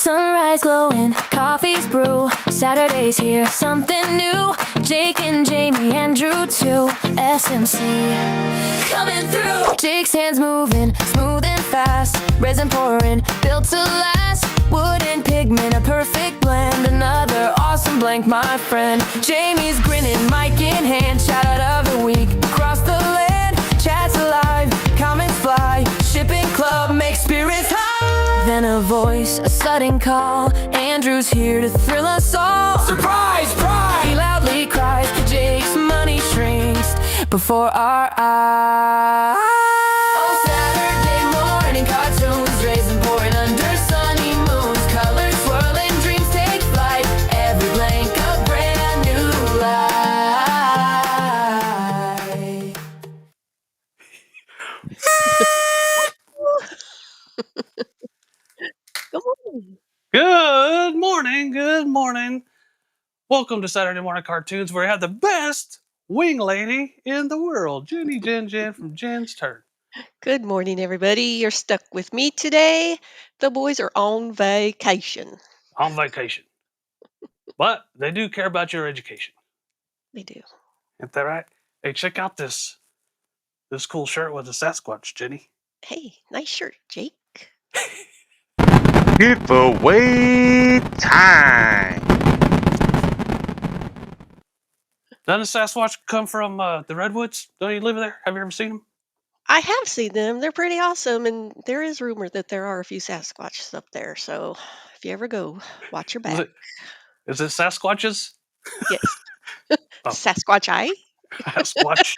Sunrise glowing, coffee's brew. Saturday's here, something new. Jake and Jamie and Drew too. SMC coming through. Jake's hands moving, smooth and fast. Resin pouring, built to last. Wood and pigment, a perfect blend. Another awesome blank, my friend. Jamie's grinning, mic in hand. Shout out of the week across the land. Chat's alive, comments fly. Shipping club makes spirits high. Then a voice, a sudden call. Andrew's here to thrill us all. Surprise, pride! He loudly cries. Jake's money shrinks before our eyes. Oh, Saturday morning cartoons, raisin pouring under sunny moons. Colors swirling, dreams take flight. Every blank a brand new life. Good morning. Good morning. Welcome to Saturday Morning Cartoons, where we have the best wing lady in the world, Jenny Jen from Jen's Turn. Good morning, everybody. You're stuck with me today. The boys are on vacation. On vacation. But they do care about your education. They do. Isn't that right? Hey, check out this cool shirt with a Sasquatch, Jenny. Hey, nice shirt, Jake. Giveaway time! Doesn't a Sasquatch come from the Redwoods? Don't you live there? Have you ever seen them? I have seen them. They're pretty awesome, and there is rumor that there are a few Sasquatches up there. So if you ever go, watch your back. Is it Sasquatches? Yes. Oh. Sasquatch eye? Sasquatch.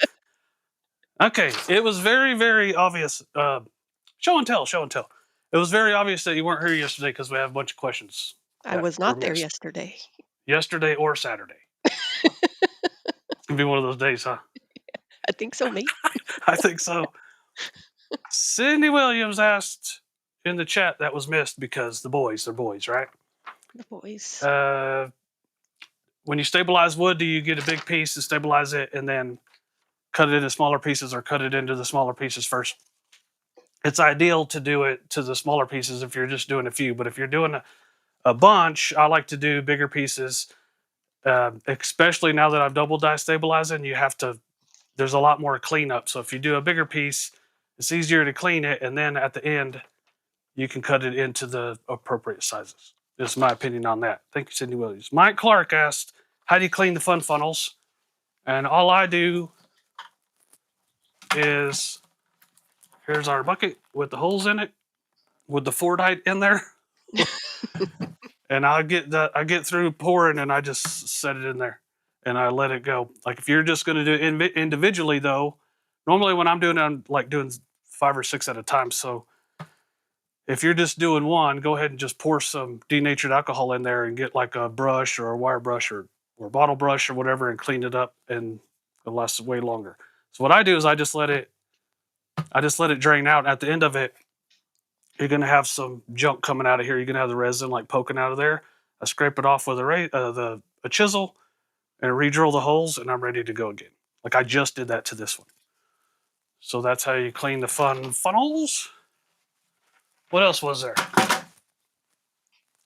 Okay, it was very, very obvious. Show and tell. It was very obvious that you weren't here yesterday because we have a bunch of questions. I was not there yesterday. Yesterday or Saturday. It's going to be one of those days, huh? I think so, mate. I think so. Cindy Williams asked in the chat that was missed because they're boys, right? The boys. When you stabilize wood, do you get a big piece and stabilize it and then cut it into smaller pieces, or cut it into the smaller pieces first? It's ideal to do it to the smaller pieces if you're just doing a few, but if you're doing a bunch, I like to do bigger pieces, especially now that I've double die stabilizing. There's a lot more cleanup. So if you do a bigger piece, it's easier to clean it, and then at the end, you can cut it into the appropriate sizes. This is my opinion on that. Thank you, Cindy Williams. Mike Clark asked, how do you clean the fun funnels? And all I do is, here's our bucket with the holes in it, with the Fordite in there. And I get through pouring and I just set it in there and I let it go. Like if you're just going to do it individually though, normally when I'm doing it, I'm like doing 5 or 6 at a time. So if you're just doing one, go ahead and just pour some denatured alcohol in there and get like a brush or a wire brush or bottle brush or whatever and clean it up, and it lasts way longer. So what I do is I just let it drain out. At the end of it, you're going to have some junk coming out of here. You're going to have the resin like poking out of there. I scrape it off with a chisel and re-drill the holes, and I'm ready to go again. Like I just did that to this one. So that's how you clean the fun funnels. What else was there?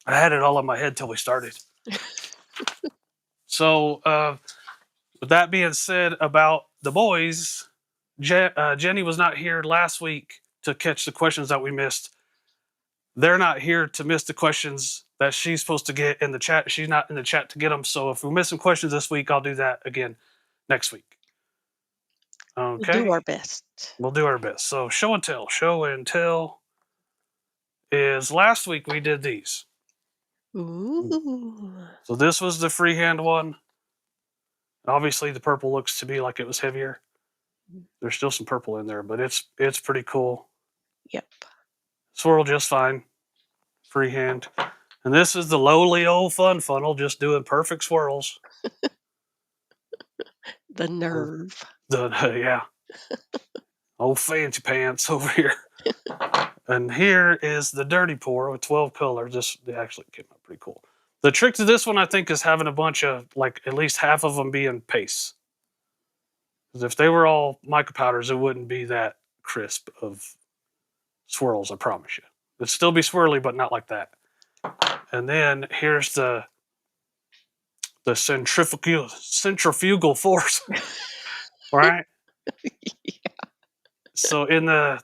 I had it all in my head till we started. So with that being said about the boys, Jenny was not here last week to catch the questions that we missed. They're not here to miss the questions that she's supposed to get in the chat. She's not in the chat to get them. So if we're missing questions this week, I'll do that again next week. Okay. We'll do our best. We'll do our best. So show and tell. Show and tell is last week we did these. Ooh. So this was the freehand one. Obviously the purple looks to be like it was heavier. There's still some purple in there, but it's pretty cool. Yep. Swirl just fine. Freehand. And this is the lowly old fun funnel, just doing perfect swirls. The nerve. Yeah. Old fancy pants over here. And here is the dirty pour with 12 colors. They actually came out pretty cool. The trick to this one, I think, is having a bunch of, like, at least half of them being paste. Because if they were all mica powders, it wouldn't be that crisp of swirls, I promise you. It'd still be swirly, but not like that. And then here's the centrifugal force, right? So in the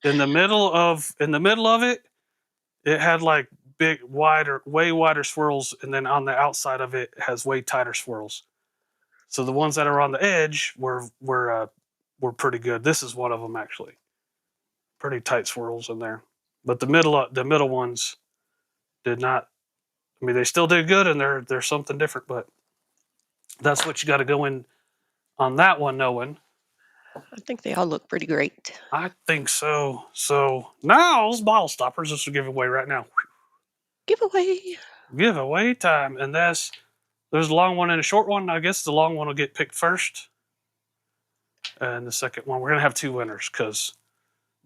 middle of it, it had like way wider swirls, and then on the outside of it has way tighter swirls. So the ones that are on the edge were pretty good. This is one of them actually. Pretty tight swirls in there, but the middle ones did not. I mean, they still did good, and they're something different. But that's what you got to go in on that one, knowing. I think they all look pretty great. I think so. So now's bottle stoppers. This will give away right now. Giveaway. Giveaway time, and there's a long one and a short one. I guess the long one will get picked first, and the second one we're gonna have two winners because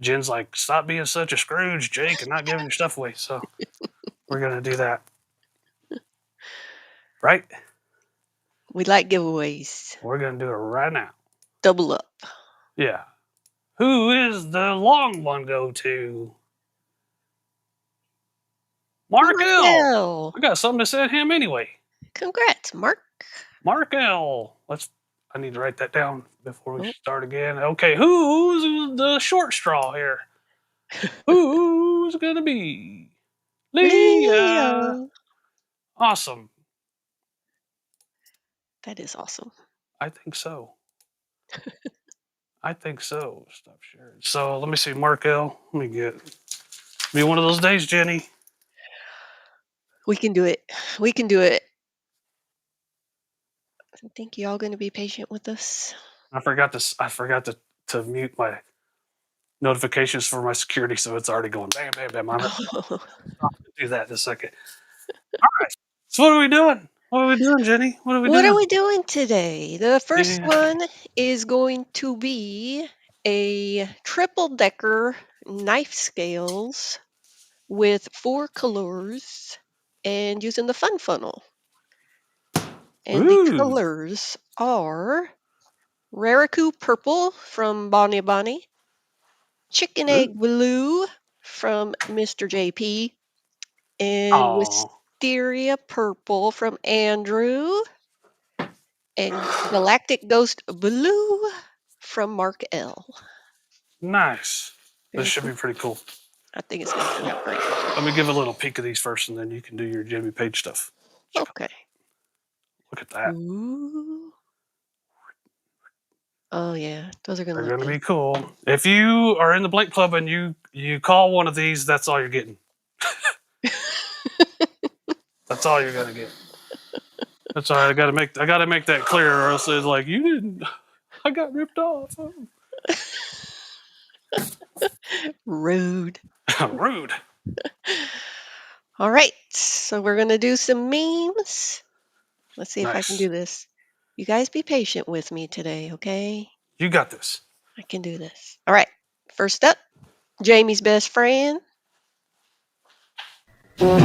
Jen's like, stop being such a Scrooge, Jake, and not giving your stuff away. So we're gonna do that, right? We like giveaways. We're gonna do it right now. Double up. Yeah. Who is the long one go to? Mark L. L. I got something to say to him anyway. Congrats, Mark. Mark L. I need to write that down before we start again. Okay, who's the short straw here? Who's gonna be? Leah. Awesome. That is awesome. I think so. I think so. Stop sharing. So let me see, Mark L. Let me be one of those days, Jenny. We can do it. We can do it. I think y'all going to be patient with us. I forgot to mute my notifications for my security, so it's already going bam, bam, bam. I'm gonna do that in a second. All right. So what are we doing? What are we doing, Jenny? What are we doing today? The first one is going to be a triple decker knife scales with 4 colors and using the fun funnel. And the colors are Rariku Purple from Bonnie Bonnie, Chicken Egg Blue from Mr. JP, and Wisteria Purple from Andrew, and Galactic Ghost Blue from Mark L. Nice. This should be pretty cool. I think it's going to turn out great. Let me give a little peek of these first, and then you can do your Jimmy Page stuff. Okay. Look at that. Ooh. Oh yeah, those are They're gonna be cool. If you are in the Blank Club and you call one of these, that's all you're getting. That's all you're gonna get. That's all right. I gotta make that clear, or else it's like you didn't. I got ripped off. Rude. Rude. All right, so we're gonna do some memes. Let's see if I can do this. You guys be patient with me today, okay? You got this. I can do this. All right, first up, Jamie's best friend. People,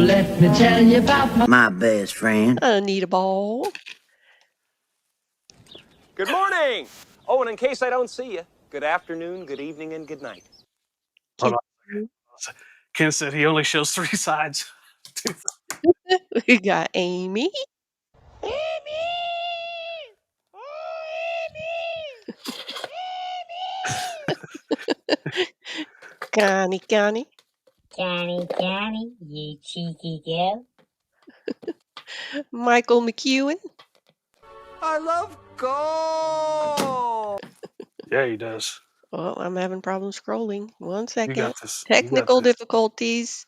let me tell you about my best friend, Anita Ball. Good morning. Oh, and in case I don't see you, good afternoon, good evening, and good night. Ken said he only shows 3 sides. We got Amy. Amy! Oh, Amy! Connie. Johnny, you cheeky girl. Michael McEwen. I love gold. Yeah, he does. Oh, I'm having problems scrolling. 1 second. You got this. Technical difficulties.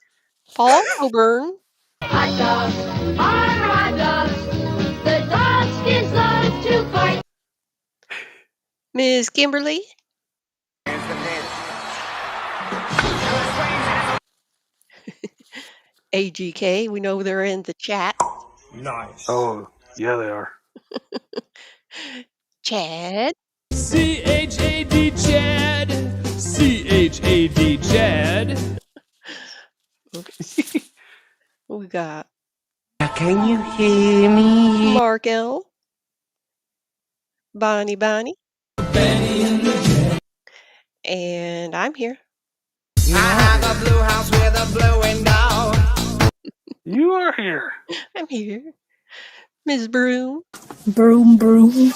Paul Coburn. Hot dogs are hot dogs. The dog skins love to fight. Ms. Kimberly. AGK, we know they're in the chat. Nice. Oh, yeah, they are. Chad. C-H-A-D Chad. C-H-A-D Chad. We got Can you hear me? Mark L. Bonnie. And I'm here. You know, a blue house with a blue window. You are here. I'm here. Ms. Broom. Broom, broom.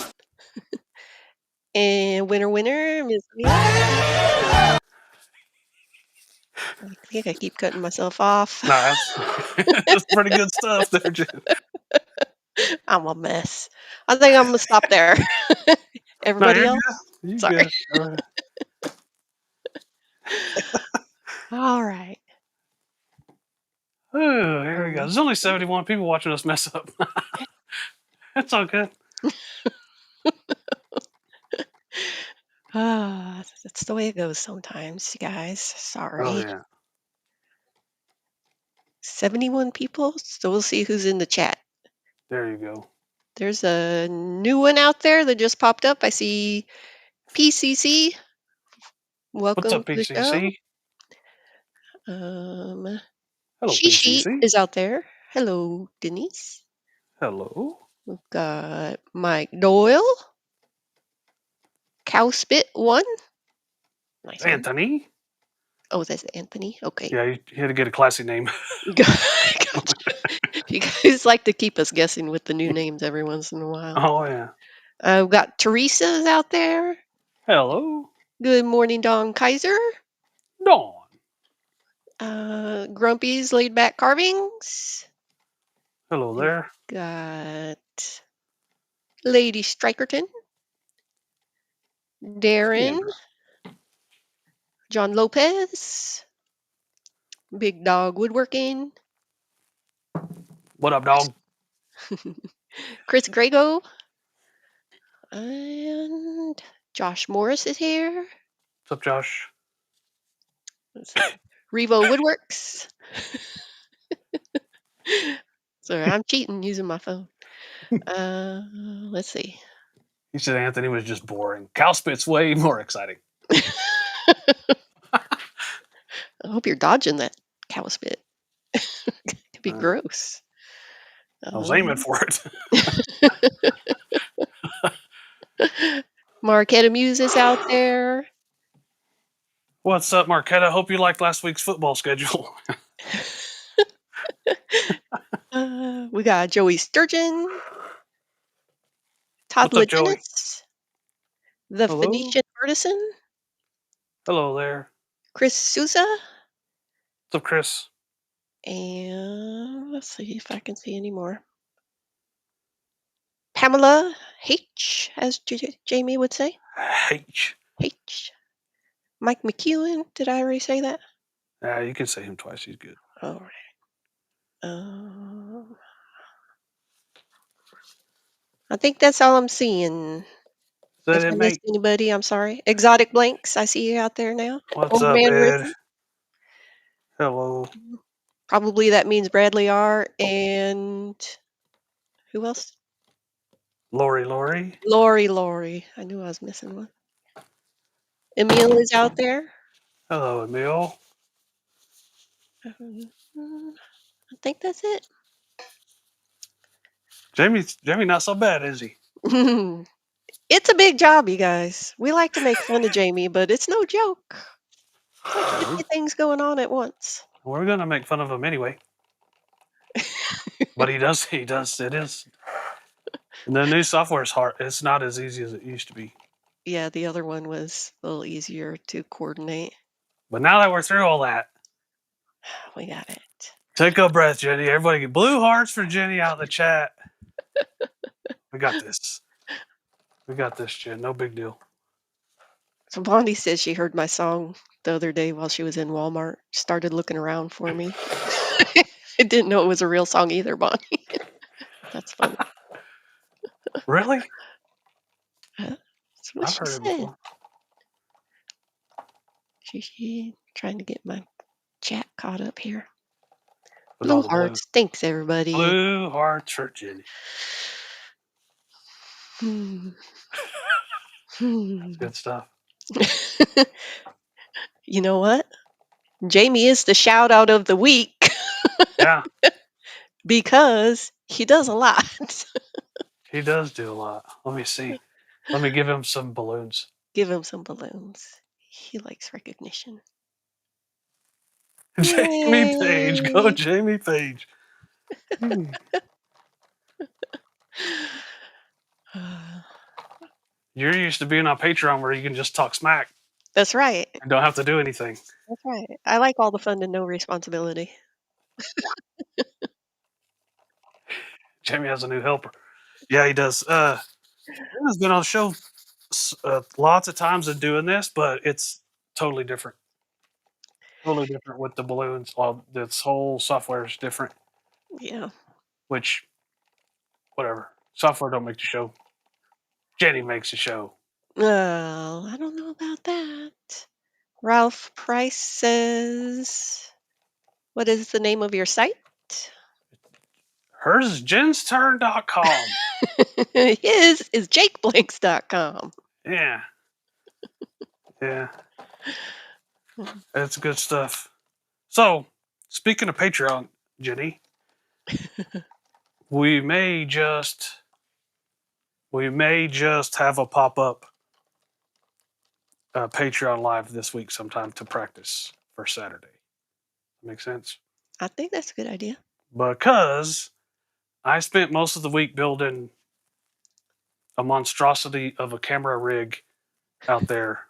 And winner, Ms. Leah. I think I keep cutting myself off. Nah, that's pretty good stuff there, Jen. I'm a mess. I think I'm gonna stop there. No, Everybody you're else? good. You Sorry. good. All right. Oh, here we go. There's only 71 people watching us mess up. That's all good. That's the way it goes sometimes, you guys. Sorry. Oh yeah. 71 people. So we'll see who's in the chat. There you go. There's a new one out there that just popped up. I see PCC. What's Welcome up, to the show. PCC? Hello, Shishi PCC. is out there. Hello, Denise. Hello. We've got Mike Doyle. Cowspit1. Nice one. Anthony. Oh, that's Anthony. Okay. Yeah, you had to get a classy name. Gotcha. You guys like to keep us guessing with the new names every once in a while. Oh yeah. We've got Teresa's out there. Hello. Good morning, Don Kaiser. Dawn. Grumpy's Laid Back Carvings. Hello there. Got Lady Strikerton. Darren. John Lopez. Big Dog Woodworking. What up, dog? Chris Grego. And Josh Morris is here. What's up, Josh? Revo Woodworks. Sorry, I'm cheating using my phone. Let's see. He said Anthony was just boring. Cowspit's way more exciting. I hope you're dodging that cow spit. It'd be gross. I was aiming for it. Marquetta Muse is out there. What's up, Marquetta? Hope you liked last week's football schedule. We got Joey Sturgeon. Todd What's up, Joey? Legenis. The Hello? Phoenician Artisan. Hello there. Chris Souza. What's up, Chris? And let's see if I can see any more. Pamela H, as Jamie would say. H. H. Mike McEwen. Did I already say that? You can say him twice. He's good. All right. I think that's all I'm seeing. Is If that I it, missed mate? anybody, I'm sorry. Exotic Blanks, I see you out there now. What's Old up, Man Ed? Resin. Hello. Probably that means Bradley R. And who else? Lori. Lori. I knew I was missing one. Emil is out there. Hello, Emil. I think that's it. Jamie not so bad, is he? It's a big job, you guys. We like to make fun of Jamie, but it's no joke. It's like 50 things going on at once. We're gonna make fun of him anyway. But he does. It is. The new software is hard. It's not as easy as it used to be. Yeah, the other one was a little easier to coordinate. But now that we're through all that, we got it. Take a breath, Jenny. Everybody get blue hearts for Jenny out in the chat. We got this. We got this, Jen. No big deal. So Blondie said she heard my song the other day while she was in Walmart. Started looking around for me. I didn't know it was a real song either, Bonnie. That's funny. Really? That's what I've she heard said. it before. She trying to get my chat caught up here. With all Blue the hearts. Thanks, everybody. Blue hearts for Jenny. That's good stuff. You know what? Jamie is the shout out of the week. Yeah. Because he does a lot. He does do a lot. Let me see. Let me give him some balloons. Give him some balloons. He likes recognition. Jamie Page. Go Yay. Jamie Page. You're used to being on Patreon where you can just talk smack That's right. and don't have to do anything. That's right. I like all the fun and no responsibility. Jamie has a new helper. Yeah, he does. He's been on the show lots of times and doing this, but it's totally different. Totally different with the balloons. Well, this whole software is different. Yeah. Which, whatever. Software don't make the show. Jenny makes the show. Well, I don't know about that. Ralph Price says, what is the name of your site? Hers is jensturn.com. His is jakeblanks.com. Yeah. Yeah. It's good stuff. So, speaking of Patreon, Jenny, we may just have a pop-up Patreon live this week sometime to practice for Saturday. Make sense? I think that's a good idea. Because I spent most of the week building a monstrosity of a camera rig out there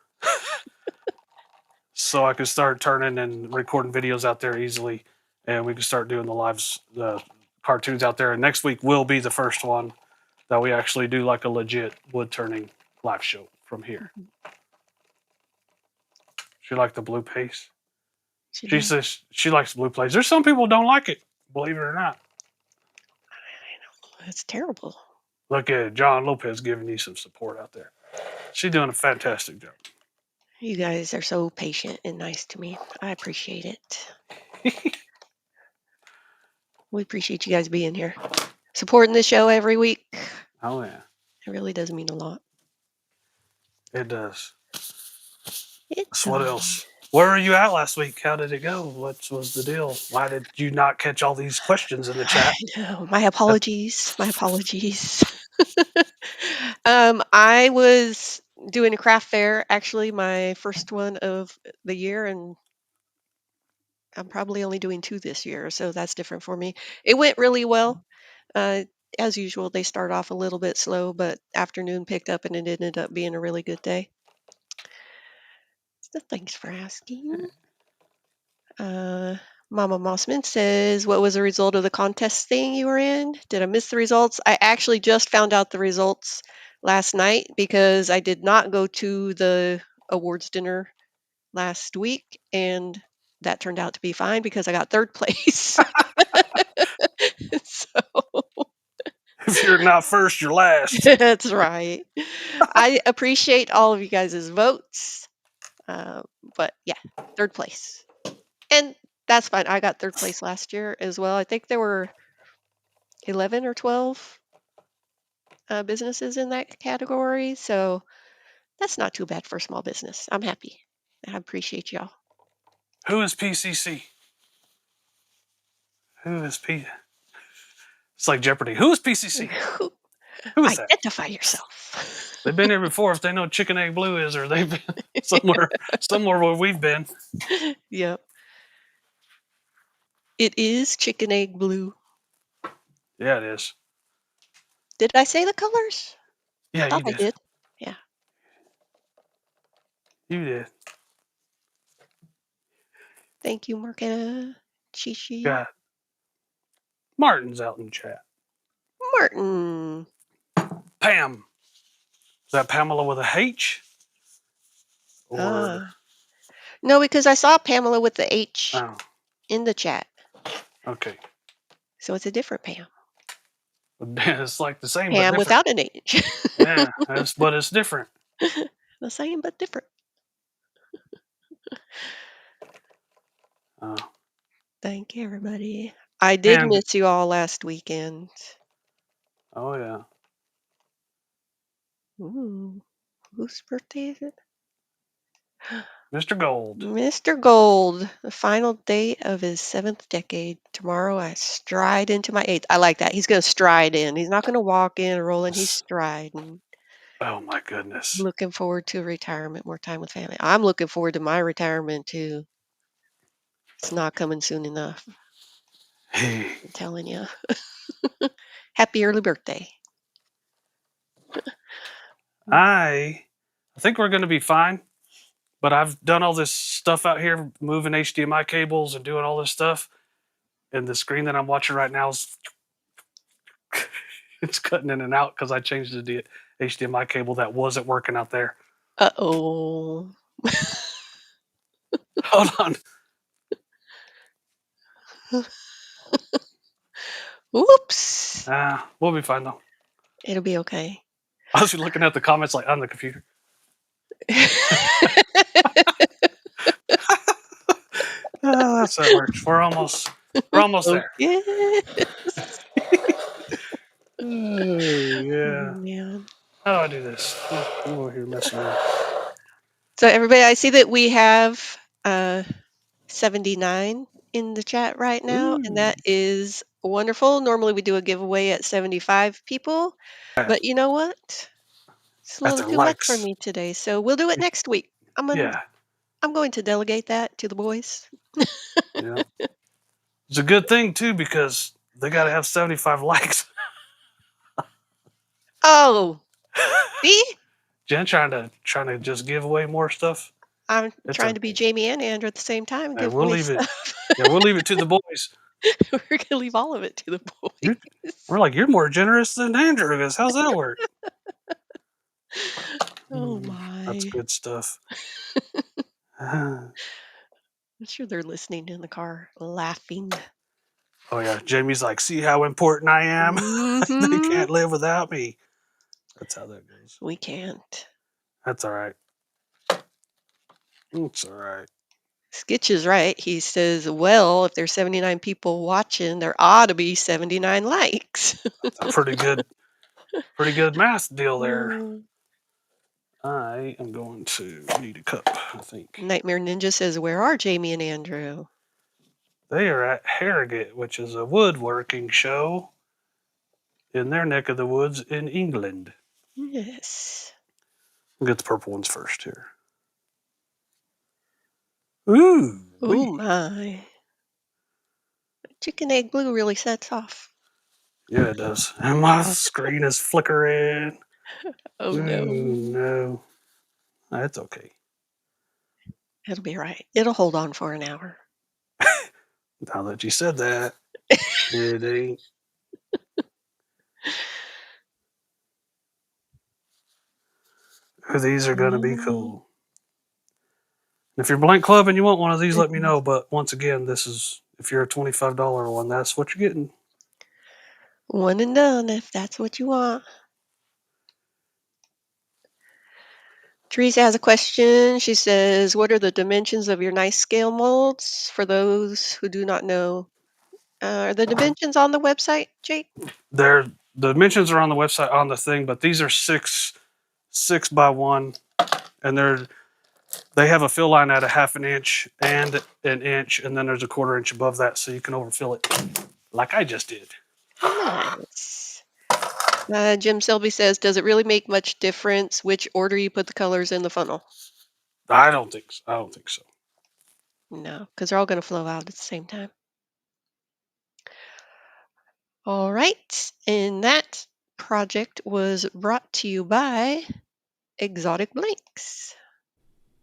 so I could start turning and recording videos out there easily, and we can start doing the lives, the cartoons out there. And next week will be the first one that we actually do like a legit wood turning live show from here. She liked the blue paste. She says she likes blue plays. There's some people who don't like it, believe it or not. It's terrible. Look at John Lopez giving you some support out there. She's doing a fantastic job. You guys are so patient and nice to me. I appreciate it. We appreciate you guys being here, supporting the show every week. Oh, yeah. It really does mean a lot. It does. It So what else? Where were you at last week? How did it go? What was the deal? Why did you not catch all these questions in the chat? I know. My apologies. My apologies. I was doing a craft fair, actually my first one of the year, and I'm probably only doing 2 this year, so that's different for me. It went really well. As usual, they start off a little bit slow, but afternoon picked up and it ended up being a really good day. So thanks for asking. Mama Mossman says, what was the result of the contest thing you were in? Did I miss the results? I actually just found out the results last night because I did not go to the awards dinner last week, and that turned out to be fine because I got 3rd place. So If you're not first, you're last. that's right. I appreciate all of you guys' votes. But yeah, 3rd place. And that's fine. I got 3rd place last year as well. I think there were 11 or 12 businesses in that category. So that's not too bad for a small business. I'm happy. I appreciate y'all. Who is PCC? Who is P? It's like Jeopardy. Who is PCC? Who is that? Identify yourself. They've been here before. If they know Chicken Egg Blue is, or they've been somewhere where we've been. Yep. It is Chicken Egg Blue. Yeah, it is. Did I say the colors? Yeah, I thought you I did. did. Yeah. You did. Thank you, Marquetta. Chichi. Got Martin's out in the chat. Martin. Pam. Is that Pamela with a H? Or No, because I saw Pamela with the H oh, in the chat. okay. So it's a different Pam. It's like the same, Pam but different. without an H. Yeah, but it's different. The same, but different. Oh. Thank you, everybody. I did miss you all last weekend. Oh, yeah. Ooh. Whose birthday is it? Mr. Gold. Mr. Gold, the final day of his 7th decade. Tomorrow I stride into my 8th. I like that. He's going to stride in. He's not going to walk in or roll in. He's striding. Oh, my goodness. Looking forward to retirement, more time with family. I'm looking forward to my retirement, too. It's not coming soon enough. Hey, I'm telling you. Happy early birthday. I think we're going to be fine, but I've done all this stuff out here, moving HDMI cables and doing all this stuff. And the screen that I'm watching right now is it's cutting in and out because I changed the HDMI cable that wasn't working out there. Uh-oh. Hold on. Whoops. We'll be fine though. It'll be okay. I was looking at the comments like on the computer. That's how it works. We're almost there. Yes. Oh, yeah. Man. How do I do this? I'm over here messing around. So everybody, I see that we have 79 in the chat right now, and that is wonderful. Normally we do a giveaway at 75 people, but you know what? It's a That's little their too much for likes. me today, so we'll do it next week. I'm going to delegate that to the boys. Yeah. It's a good thing too because they got to have 75 likes. Oh, see? Jen trying to just give away more stuff. I'm It's trying to be Jamie and Andrew at the same time and Hey, give we'll away leave it. stuff. Yeah, we'll leave it to the boys. We're gonna leave all of it to the boys. We're like, you're more generous than Andrew is. How's that work? Oh my. That's good stuff. I'm sure they're listening in the car, laughing. Oh yeah, Jamie's like, see how important I am? They Mhm. can't live without me. That's how that goes. We can't. That's all right. It's all right. Skitch is right. He says, well, if there's 79 people watching, there ought to be 79 likes. That's a pretty good math deal there. Mm. I am going to need a cup, I think. Nightmare Ninja says, where are Jamie and Andrew? They are at Harrogate, which is a woodworking show in their neck of the woods in England. Yes. We'll get the purple ones first here. Ooh. Oh my. Chicken egg blue really sets off. Yeah, it does. And my screen is flickering. Oh Ooh, no. no. That's okay. It'll be right. It'll hold on for an hour. Now that you said that, it ain't. These are going to be cool. If you're blank club and you want one of these, let me know. But once again, this is, if you're a $25 one, that's what you're getting. One and done if that's what you want. Teresa has a question. She says, what are the dimensions of your nice scale molds? For those who do not know, are the dimensions on the website, Jake? The dimensions are on the website on the thing, but these are 6 by 1, and they have a fill line at a 1/2 inch and an inch, and then there's a 1/4 inch above that, so you can overfill it like I just did. Nice. Jim Selby says, does it really make much difference which order you put the colors in the funnel? I don't think so. No, because they're all going to flow out at the same time. All right. And that project was brought to you by Exotic Blanks.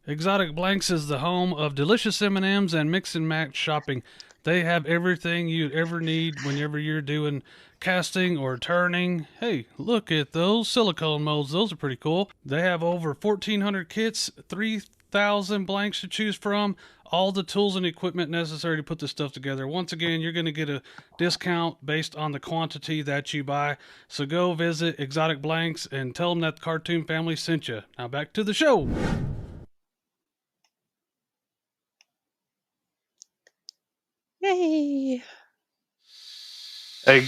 Exotic Blanks is the home of delicious M&Ms and mix and match shopping. They have everything you ever need whenever you're doing casting or turning. Hey, look at those silicone molds. Those are pretty cool. They have over 1,400 kits, 3,000 blanks to choose from, all the tools and equipment necessary to put this stuff together. Once again, you're going to get a discount based on the quantity that you buy. So go visit Exotic Blanks and tell them that the Cartoon Family sent you. Now back to the show. Yay. Hey,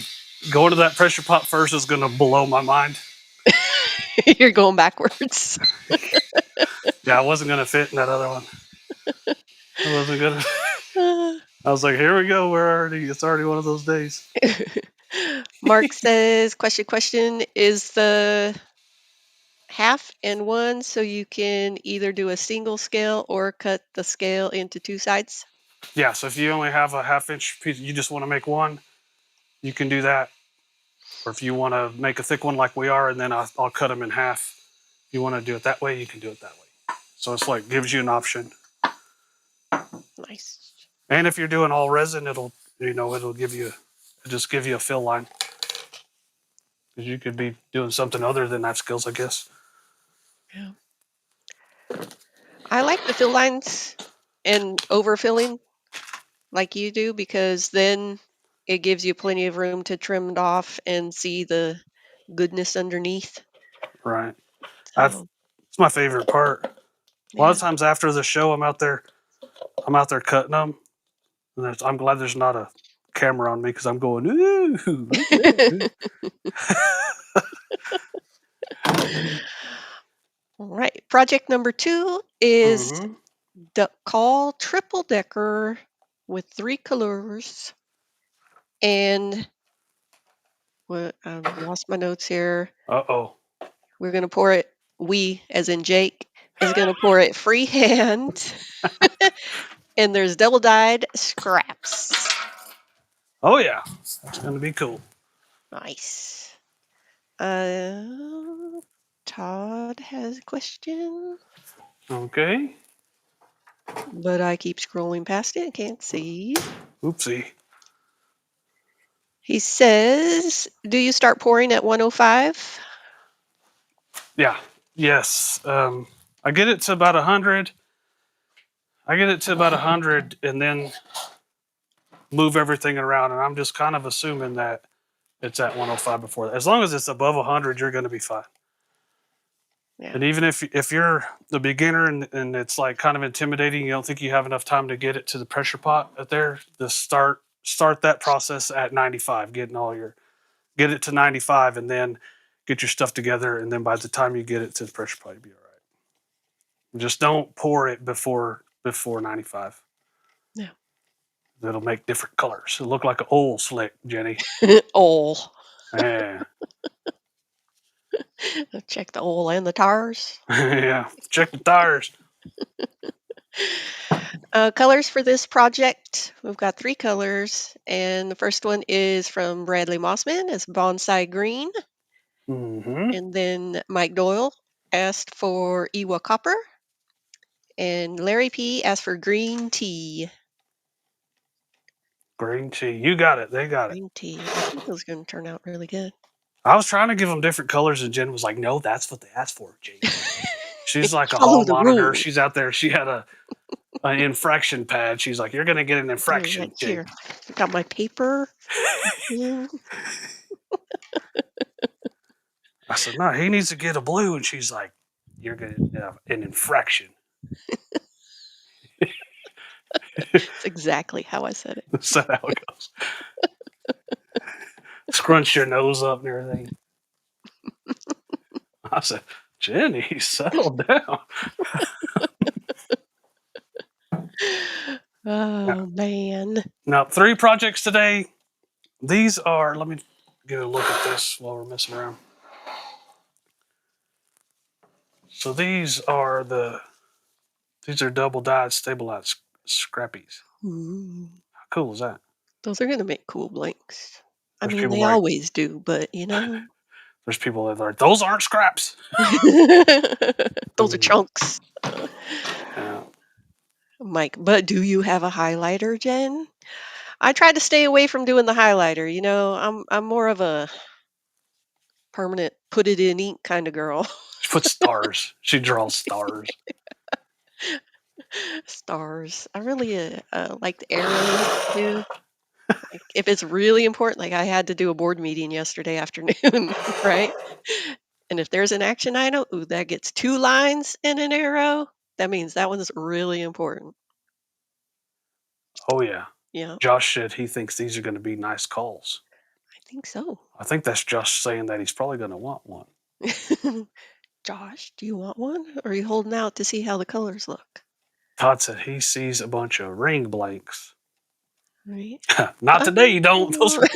going to that pressure pot first is going to blow my mind. You're going backwards. Yeah, I wasn't going to fit in that other one. I wasn't going to. I was like, here we go. It's already one of those days. Mark says, question, is the 1/2 and 1 so you can either do a single scale or cut the scale into 2 sides? Yeah, so if you only have a 1/2 inch piece, you just want to make one, you can do that. Or if you want to make a thick one like we are, and then I'll cut them in half. If you want to do it that way, you can do it that way. So it's like gives you an option. Nice. And if you're doing all resin, it'll give you a fill line. Because you could be doing something other than that skills, I guess. Yeah. I like the fill lines and overfilling like you do, because then it gives you plenty of room to trim it off and see the goodness underneath. Right. So, It's my favorite part. A lot yeah. of times after the show, I'm out there cutting them. And I'm glad there's not a camera on me because I'm going, ooh. Look at that. All right. Project number 2 is Mhm. call triple decker with 3 colors. And I've lost my notes here. Uh-oh. We're going to pour it, we, as in Jake, is going to pour it freehand. And there's double dyed scraps. Oh, yeah. That's going to be cool. Nice. Todd has a question, Okay. but I keep scrolling past it and can't see. Oopsie. He says, do you start pouring at 105? Yeah. Yes. I get it to about 100. I get it to about 100 and then move everything around. And I'm just kind of assuming that it's at 105 before that. As long as it's above 100, you're going to be fine. Yeah. And even if you're the beginner and it's like kind of intimidating, you don't think you have enough time to get it to the pressure pot out there, just start that process at 95, get it to 95 and then get your stuff together. And then by the time you get it to the pressure pot, you'll be all right. Just don't pour it before 95. Yeah. It'll make different colors. It'll look like an oil slick, Jenny. Oil. Yeah. Check the oil and the tires. Yeah. Check the tires. Colors for this project, we've got 3 colors, and the first one is from Bradley Mossman. It's Bonsai Green. Mm-hmm. And then Mike Doyle asked for Ewa Copper. And Larry P. asked for Green Tea. Green tea. You got it. They got it. Green tea. I think those are going to turn out really good. I was trying to give them different colors, and Jen was like, "No, that's what they asked for, Jake." She's like a Follow hall the monitor. rules. She's out there. She had an infraction pad. She's like, "You're gonna get an Here, infraction, right Jake." here. I got my paper. I said, "No, he needs to get a blue," and she's like, "You're gonna have an infraction." That's exactly how I said it. That's how it goes. Scrunch your nose up and everything. I said, "Jenny, settle down." Oh, man. Now, 3 projects today. These are, let me get a look at this while we're messing around. So these are double dyed stabilized scrappies. Ooh. How cool is that? Those are going to make cool blanks. I There's mean, people they like, always do, but you know. there's people that are like, those aren't scraps. Those are chunks. Yeah. Mike, but do you have a highlighter, Jen? I try to stay away from doing the highlighter. You know, I'm more of a permanent put it in ink kind of girl. She puts stars. She draws stars. Stars. I really like the arrows too. Like, if it's really important, like I had to do a board meeting yesterday afternoon, right? And if there's an action item, ooh, that gets 2 lines and an arrow, that means that one's really important. Oh, yeah. Yeah, Josh said he thinks these are going to be nice calls. I think so. I think that's Josh saying that he's probably going to want one. Josh, do you want one? Or are you holding out to see how the colors look? Todd said he sees a bunch of ring blanks. Right. Not today, you don't. Those are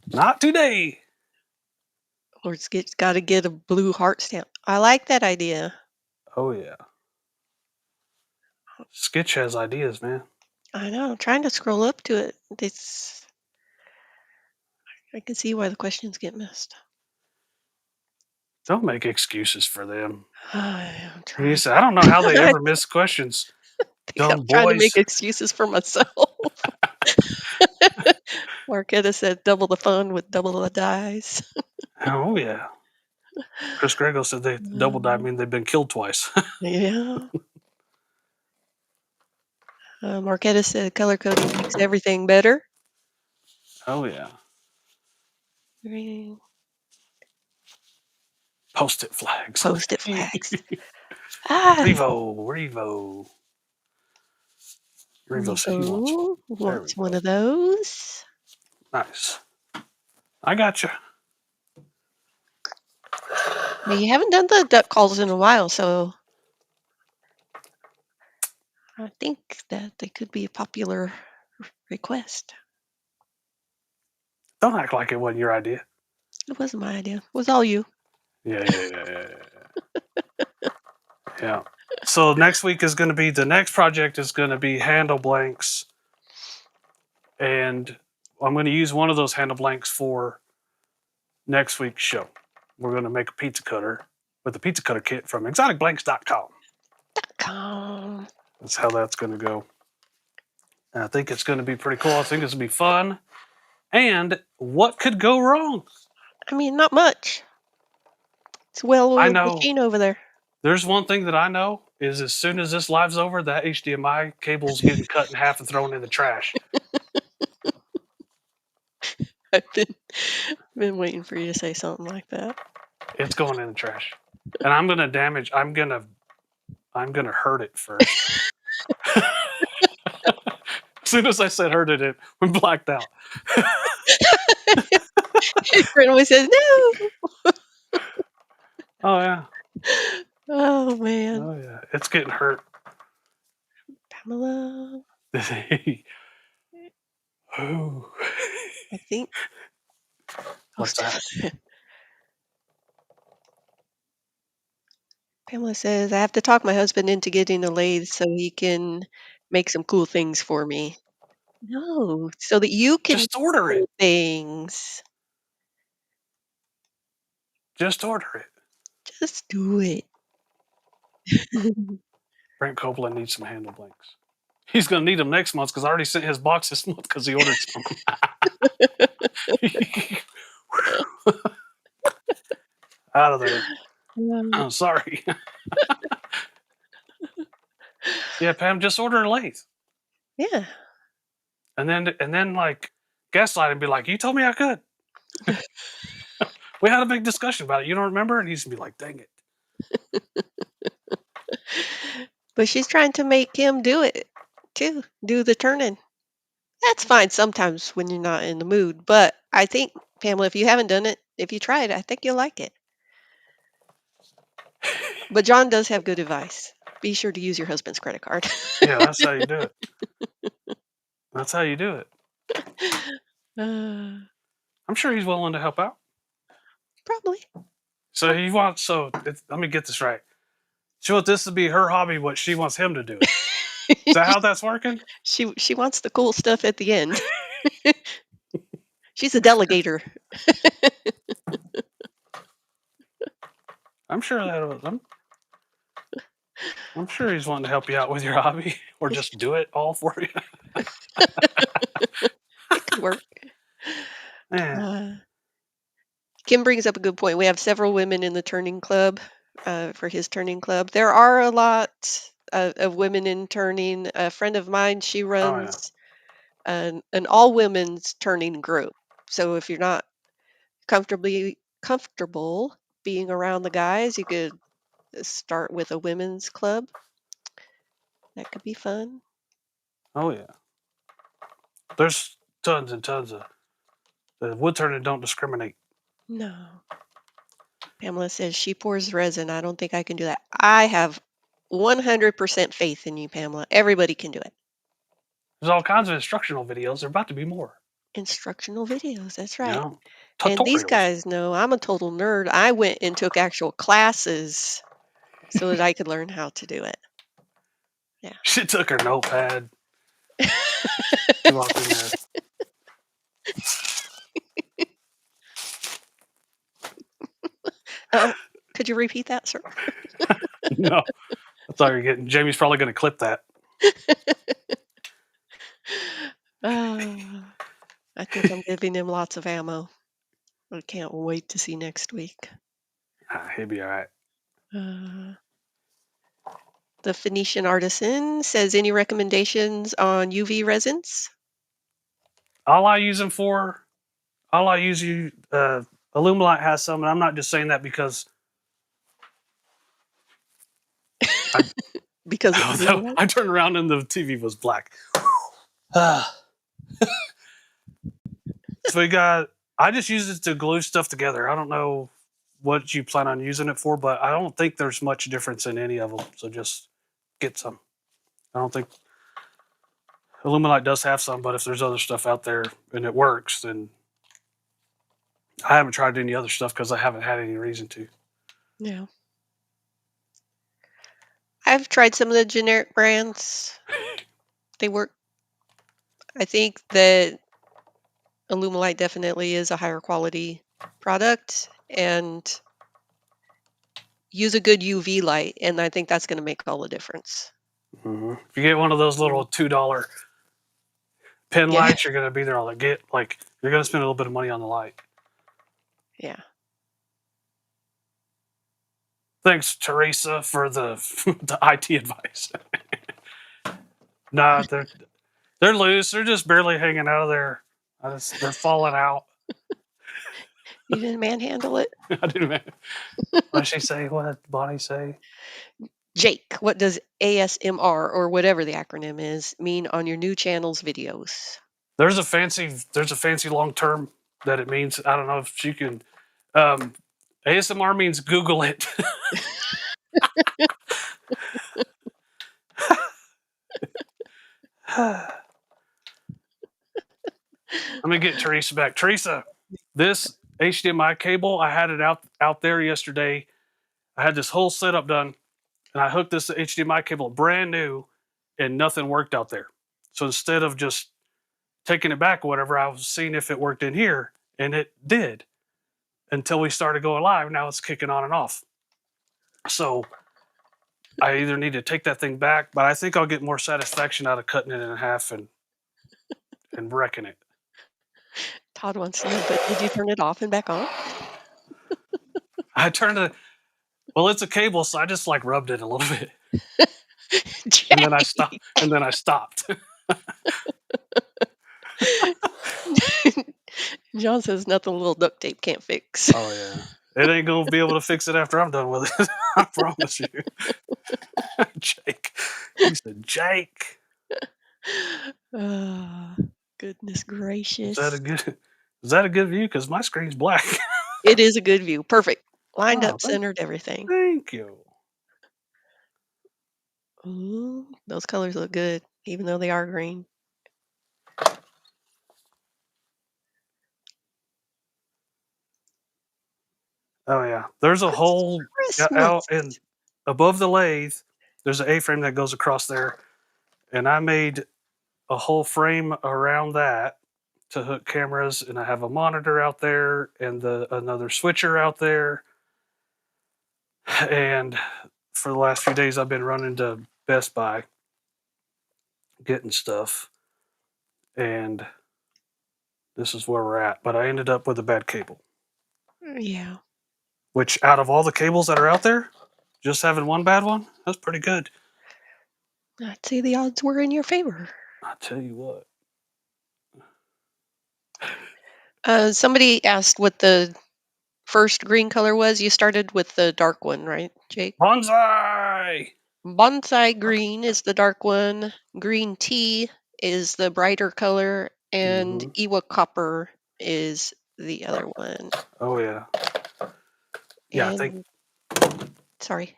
Not today. Or it's got to get a blue heart stamp. I like that idea. Oh yeah. Skitch has ideas, man. I know. I'm trying to scroll up to it. I can see why the questions get missed. Don't make excuses for them. I'm He trying. said, I don't know how they I ever miss questions. think I'm Dumb trying to boys. make excuses for myself. Marquetta said double the fun with double the dice. Oh yeah. Chris Grego said they double die mean they've been killed twice. Yeah. Marquetta said color coding makes everything better. Oh yeah. Green. Post-it flags. Post-it flags. Ah, Revo. Revo said he wants one. Revo There we wants one go. of those. Nice. I got you. Well, you haven't done the duck calls in a while, so I think that they could be a popular request. Don't act like it wasn't your idea. It wasn't my idea. It was all you. Yeah. Yeah. So next week is going to be the next project is going to be handle blanks, and I'm going to use one of those handle blanks for next week's show. We're going to make a pizza cutter with the pizza cutter kit from exoticblanks.com. That's how that's going to go. And I think it's going to be pretty cool. I think it's going to be fun. And what could go wrong? I mean, not much. It's a well-oiled know. machine over there. There's one thing that I know is as soon as this live's over, that HDMI cable's getting cut in half and thrown in the trash. I've been waiting for you to say something like that. It's going in the trash. And I'm gonna hurt it first. As soon as I said hurt it went blacked out. Brent always says no. Oh yeah. Oh man. Oh yeah. It's getting hurt. Pamela. Ooh. I think. What's that? Pamela says, I have to talk my husband into getting a lathe so he can make some cool things for me. No, so that you can Just order do it. things. Just order it. Just do it. Brent Copeland needs some handle blanks. He's going to need them next month because I already sent his box this month because he ordered some. Out of there. I'm sorry. Yeah, Pam, just order a lathe. Yeah. And then like gaslight and be like, you told me I could. We had a big discussion about it. You don't remember? And he's going to be like, dang it. But she's trying to make him do it too, do the turning. That's fine sometimes when you're not in the mood. But I think, Pamela, if you haven't done it, if you try it, I think you'll like it. But John does have good advice. Be sure to use your husband's credit card. Yeah, that's how you do it. That's how you do it. I'm sure he's willing to help out. Probably. So he wants. Let me get this right. She wants this to be her hobby. What she wants him to do. Is that how that's working? She wants the cool stuff at the end. She's a delegator. I'm sure I'm sure he's wanting to help you out with your hobby, or just do it all for you. It could work. Man. Kim brings up a good point. We have several women in the turning club, for his turning club. There are a lot of women in turning. A friend of mine, she runs an all women's turning group. So if you're not comfortable being around the guys, you could start with a women's club. That could be fun. Oh yeah. There's tons and tons of the wood turning don't discriminate. No. Pamela says she pours resin. I don't think I can do that. I have 100% faith in you, Pamela. Everybody can do it. There's all kinds of instructional videos. There are about to be more. Instructional videos. That's You right. know, And these tutorials. guys know I'm a total nerd. I went and took actual classes so that I could learn how to do it. Yeah. She took her notepad. She walked in there. Could you repeat that, sir? No, that's all you're getting. Jamie's probably going to clip that. I think I'm giving him lots of ammo. I can't wait to see next week. He'll be all right. The Phoenician Artisan says, any recommendations on UV resins? All I use them for, all I use you, ALUMILITE has some, and I'm not just saying that because Because it's Illuminite? I turned around and the TV was black. So we got, I just use it to glue stuff together. I don't know what you plan on using it for, but I don't think there's much difference in any of them. So just get some. I don't think ALUMILITE does have some, but if there's other stuff out there and it works, then I haven't tried any other stuff because I haven't had any reason to. Yeah. I've tried some of the generic brands. They work. I think that ALUMILITE definitely is a higher quality product, and use a good UV light, and I think that's going to make all the difference. Mm-hmm. If you get one of those little $2 pin lights, you're going to be there all day. You're going to spend a little bit of money on the light. Yeah. Thanks, Teresa, for the the IT advice. Nah, they're loose. They're just barely hanging out of there. They're falling out. You didn't manhandle it? I didn't. What did she say? What did Bonnie say? Jake, what does ASMR, or whatever the acronym is, mean on your new channel's videos? There's a fancy long term that it means. I don't know if you can. ASMR means Google it. Let me get Teresa back. Teresa, this HDMI cable, I had it out there yesterday. I had this whole setup done, and I hooked this HDMI cable brand new, and nothing worked out there. So instead of just taking it back or whatever, I was seeing if it worked in here, and it did until we started going live. Now it's kicking on and off. So I either need to take that thing back, but I think I'll get more satisfaction out of cutting it in half and wrecking it. Todd wants to know, but did you turn it off and back on? I turned it. Well, it's a cable, so I just like rubbed it a little bit, and then I stopped. And then I stopped. John says nothing a little duct tape can't fix. Oh yeah, it ain't gonna be able to fix it after I'm done with it. I promise you. Jake, he said Jake. Goodness gracious! Is that a good view? Because my screen's black. It is a good view. Perfect. Lined Oh, up, centered, everything. Thank you. Ooh, those colors look good, even though they are green. Oh yeah, there's a hole out in above the lathe. There's an A-frame that goes across there, and I made a whole frame around that to hook cameras, and I have a monitor out there and another switcher out there. And for the last few days, I've been running to Best Buy getting stuff, and this is where we're at. But I ended up with a bad cable. Yeah. Which, out of all the cables that are out there, just having one bad one, that's pretty good. I'd say the odds were in your favor. I tell you what. Somebody asked what the first green color was. You started with the dark one, right, Jake? Bonsai! Bonsai green is the dark one. Green tea is the brighter color. And Iwa copper is the other one. Oh, yeah. Yeah, and, I think. Sorry.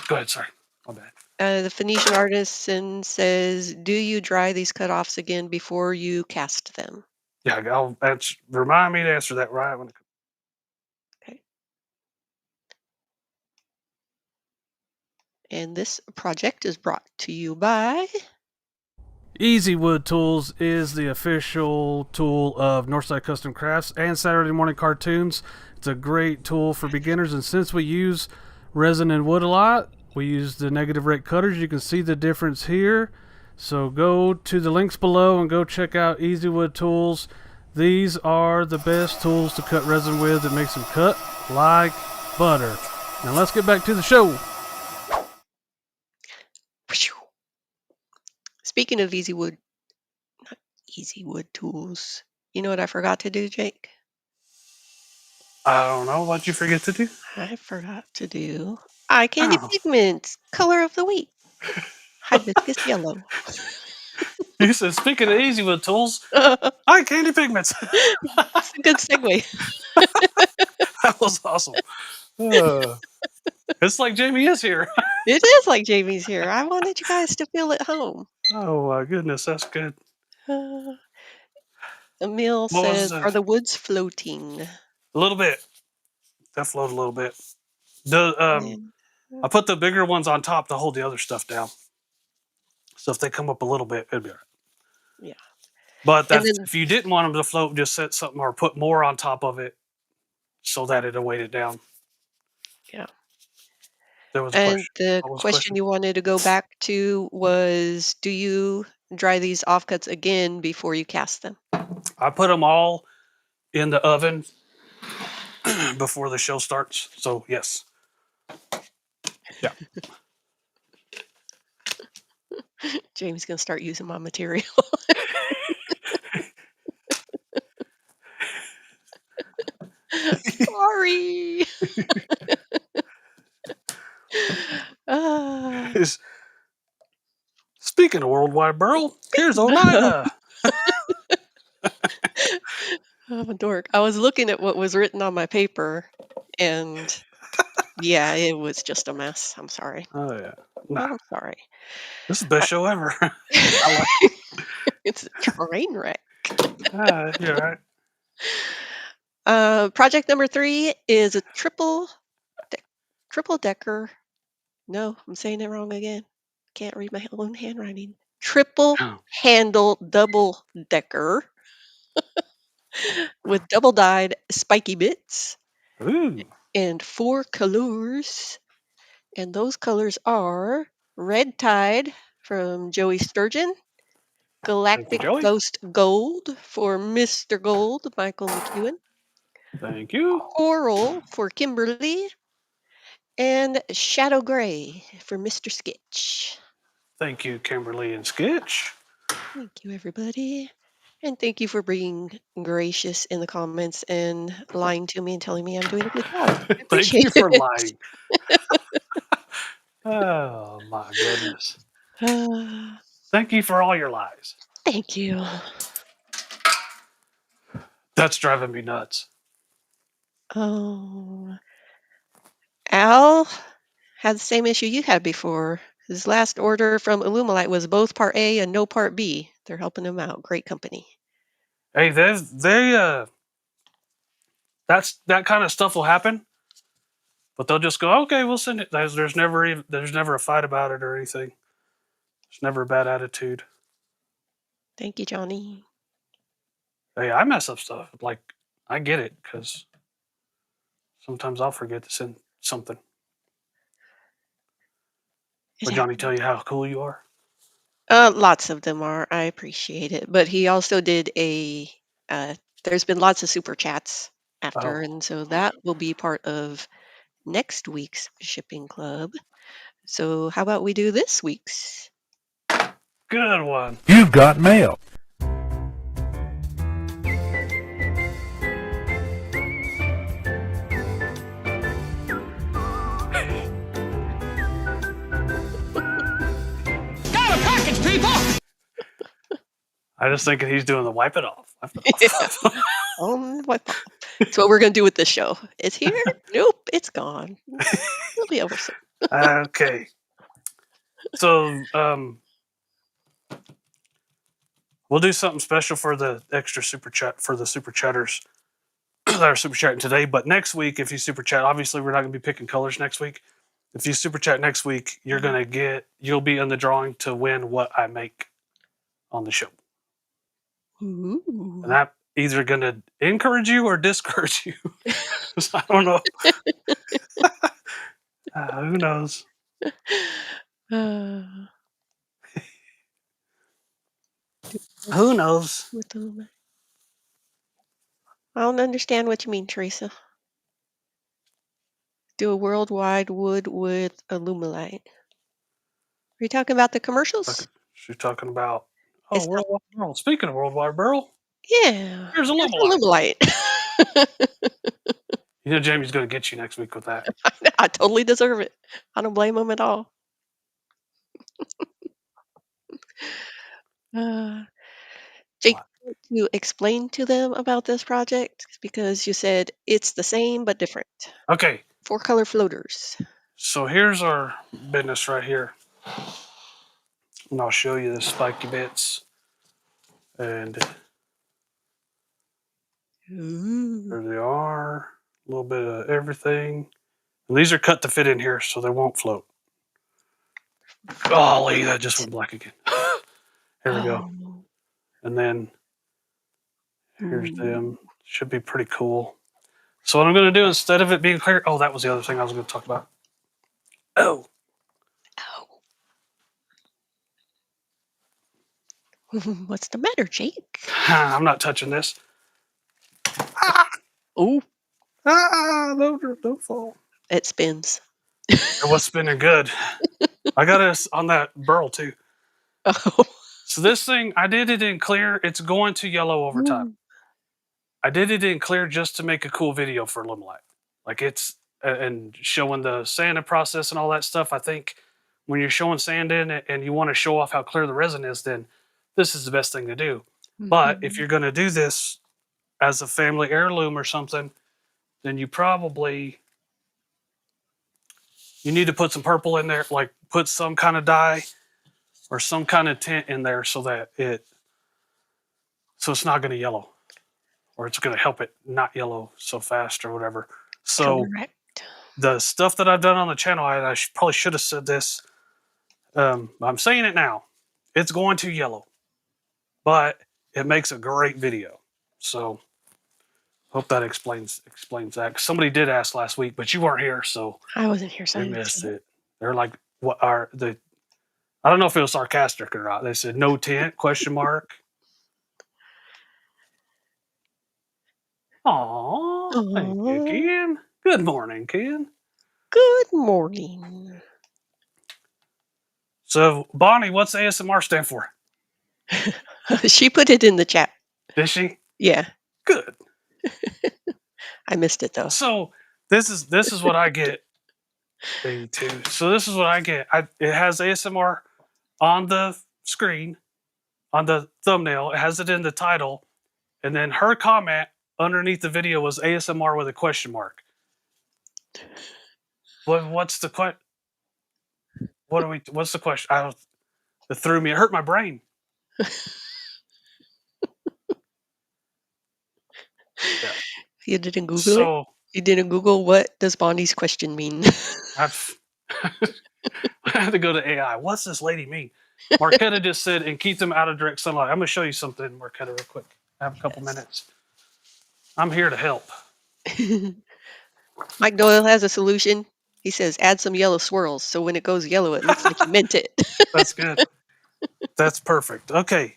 Go ahead, sorry. My bad. The Phoenician Artisan says, do you dry these cutoffs again before you cast them? Yeah, remind me to answer that right when it comes. Okay. And this project is brought to you by Easy Wood Tools is the official tool of Northside Custom Crafts and Saturday Morning Cartoons. It's a great tool for beginners, and since we use resin and wood a lot, we use the negative rate cutters. You can see the difference here. So go to the links below and go check out Easy Wood Tools. These are the best tools to cut resin with. It makes them cut like butter. Now let's get back to the show. Speaking of Easy Wood Tools, you know what I forgot to do, Jake? I don't know what you forget to do. I forgot to do eye candy Oh. pigments, color of the week, hibiscus yellow. You said, speaking of Easy Wood Tools, eye candy pigments. It's a good segue. That was awesome. It's like Jamie is here. It is like Jamie's here. I wanted you guys to feel at home. Oh my goodness, that's good. Emil What was says, that? "Are the woods floating?" A little bit. That flowed a little bit. I put the bigger ones on top to hold the other stuff down. So if they come up a little bit, it'd be all right. Yeah. But And that's, then- if you didn't want them to float, just set something or put more on top of it so that it'll weight it down. Yeah. There was a And question. the What was the question you wanted to go back to was, do you dry these offcuts again before you cast them? I put them all in the oven before the show starts. So yes. Yeah. Jamie's gonna start using my material. Sorry. Ah. Speaking of worldwide Burl, here's Oneida. I'm a dork. I was looking at what was written on my paper, and yeah, it was just a mess. I'm sorry. Oh yeah. Nah, I'm sorry. this is the best show ever. It's a train wreck. You're right. Project number 3 is a triple decker. No, I'm saying it wrong again. Can't read my own handwriting. Triple handle double decker with double dyed spiky bits Ooh. and 4 colors. And those colors are Red Tide from Joey Sturgeon, Galactic Joey. Ghost Gold for Mr. Gold, Michael McEwen, Thank you. Coral for Kimberly, and Shadow Gray for Mr. Skitch. Thank you, Kimberly and Skitch. Thank you, everybody. And thank you for being gracious in the comments and lying to me and telling me I'm doing a good job. I Thank appreciate you for it. lying. Oh my goodness. Thank you for all your lies. Thank you. That's driving me nuts. Oh, Al had the same issue you had before. His last order from ALUMILITE was both Part A and no Part B. They're helping him out. Great company. Hey, that kind of stuff will happen, but they'll just go, okay, we'll send it. There's never a fight about it or anything. There's never a bad attitude. Thank you, Johnny. Hey, I mess up stuff. Like, I get it because sometimes I'll forget to send something. Will Johnny tell you how cool you are? Lots of them are. I appreciate it. But he also did there's been lots of super chats after, and so that will be part of next week's shipping club. So how about we do this week's? Good one. You've got mail. Got a package, people! I just thinking he's doing the wipe it off. Wipe off. That's what we're going to do with this show. It's here? Nope, it's gone. It'll be over soon. Okay. So, We'll do something special for the extra super chat for the super chatters that are super chatting today. But next week, if you super chat, obviously we're not going to be picking colors next week. If you super chat next week, you'll be in the drawing to win what I make on the show. Ooh. And I'm either going to encourage you or discourage you. I don't know. Who knows? Uh, Who knows? I don't understand what you mean, Teresa. Do a worldwide wood with ALUMILITE. Are you talking about the commercials? She's talking about, It's not- Worldwide Burl. Speaking of Worldwide Burl, Yeah. here's Here's ALUMILITE. ALUMILITE. You know, Jamie's going to get you next week with that. I totally deserve it. I don't blame him at all. Jake, want to explain to them about this project because you said it's the same but different. Okay. 4-color floaters. So here's our business right here. And I'll show you the spiky bits. And there they are. A little bit of everything. And these are cut to fit in here so they won't float. Golly, that just went black again. Here we go. And then here's them. Should be pretty cool. So what I'm going to do, instead of it being clear, that was the other thing I was going to talk about. What's the matter, Jake? I'm not touching this. Oh. Don't fall. It spins. It was spinning good. I got us on that Burl too. Oh. So this thing, I did it in clear. It's going to yellow over time. I did it in clear just to make a cool video for ALUMILITE. Like it's, and showing the sanding process and all that stuff. I think when you're showing sand in it and you want to show off how clear the resin is, then this is the best thing to do. But if you're going to do this as a family heirloom or something, then you need to put some purple in there, like put some kind of dye or some kind of tint in there so that it's not going to yellow, or it's going to help it not yellow so fast or whatever. So the stuff that I've done on the channel, I probably should have said this. I'm saying it now. It's going to yellow, but it makes a great video. So hope that explains that. Somebody did ask last week, but you weren't here, so I wasn't here, so they missed it. They're like, "What are the?" I don't know if it was sarcastic or not. They said, "No tint?" question mark. Aw, thank you, Ken. Good morning, Ken. Good morning. So, Bonnie, what's ASMR stand for? She put it in the chat. Did she? Yeah. Good. I missed it though. So this is what I get. So this is what I get. It has ASMR on the screen, on the thumbnail. It has it in the title, and then her comment underneath the video was ASMR with a question mark. What's the question? What's the question? It threw me. It hurt my brain. Yeah. You didn't Google So, it? You didn't Google what does Bonnie's question mean? I had to go to AI. What's this lady mean? Marquetta just said, and keep them out of direct sunlight. I'm going to show you something, Marquetta, real quick. I have a couple minutes. I'm here to help. Mike Doyle has a solution. He says, add some yellow swirls. So when it goes yellow, it looks like you meant it. That's good. That's perfect. Okay.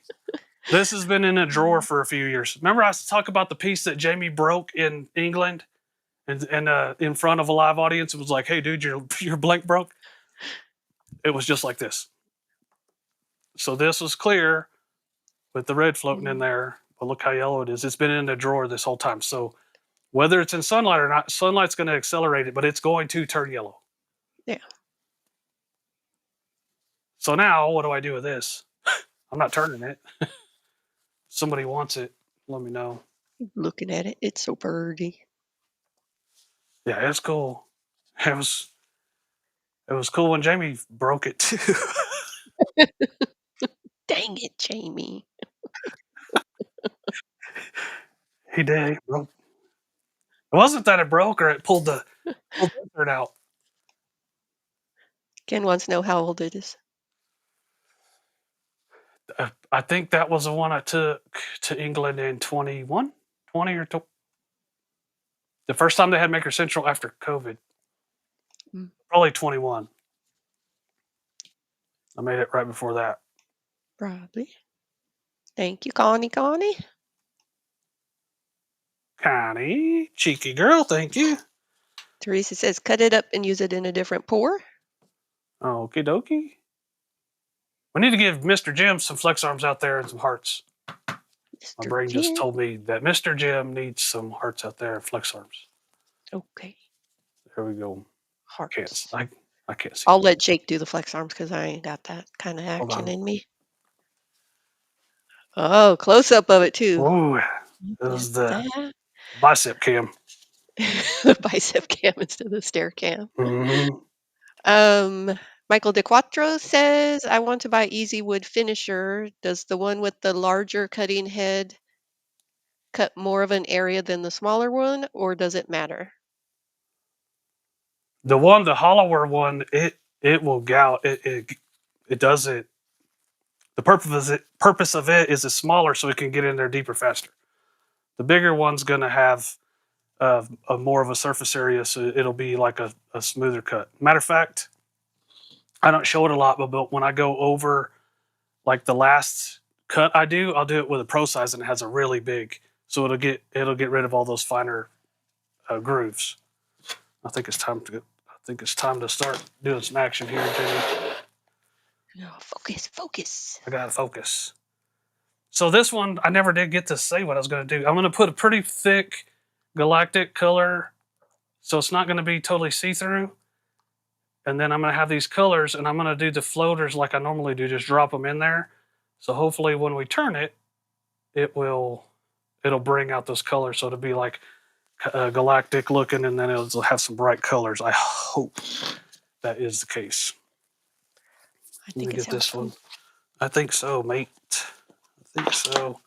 This has been in a drawer for a few years. Remember I talked about the piece that Jamie broke in England and in front of a live audience? It was like, hey, dude, your blank broke. It was just like this. So this was clear with the red floating in there. But look how yellow it is. It's been in the drawer this whole time. So whether it's in sunlight or not, sunlight's going to accelerate it, but it's going to turn yellow. Yeah. So now what do I do with this? I'm not turning it. Somebody wants it, let me know. Looking at it, it's so birdie. Yeah, it's cool. It was cool when Jamie broke it too. Dang it, Jamie. He did. He broke. It wasn't that it broke or it pulled the insert out. Ken wants to know how old it is. I think that was the one I took to England in 21, 20 or the first time they had Maker Central after COVID. Mm. Probably 21. I made it right before that. Probably. Thank you, Connie. Connie. Connie, cheeky girl, thank you. Teresa says cut it up and use it in a different pour. Okie dokie. We need to give Mr. Jim some flex arms out there and some hearts. My brain just told me that Mr. Jim needs some hearts out there and flex arms. Okay. There we go. Hearts. I can't see. I'll let Jake do the flex arms because I ain't got that kind of action in me. Oh, close up of it too. Ooh, this is the bicep cam. The bicep cam instead of the stair cam. Mm-hmm. Michael DeQuattro says, I want to buy Easy Wood Finisher. Does the one with the larger cutting head cut more of an area than the smaller one, or does it matter? The hollower one, it will gout. It does it. The purpose of it is it's smaller so it can get in there deeper faster. The bigger one's going to have a more of a surface area, so it'll be like a smoother cut. Matter of fact, I don't show it a lot, but when I go over like the last cut I'll do it with a pro size, and it has a really big, so it'll get rid of all those finer grooves. I think it's time to start doing some action here, Jenny. No, focus. I gotta focus. So this one, I never did get to say what I was gonna do. I'm gonna put a pretty thick galactic color, so it's not gonna be totally see-through. And then I'm gonna have these colors, and I'm gonna do the floaters like I normally do, just drop them in there. So hopefully when we turn it, it'll bring out those colors. So it'll be like galactic looking, and then it'll have some bright colors. I hope that is the case. I think get this one. I think so, mate. I think so.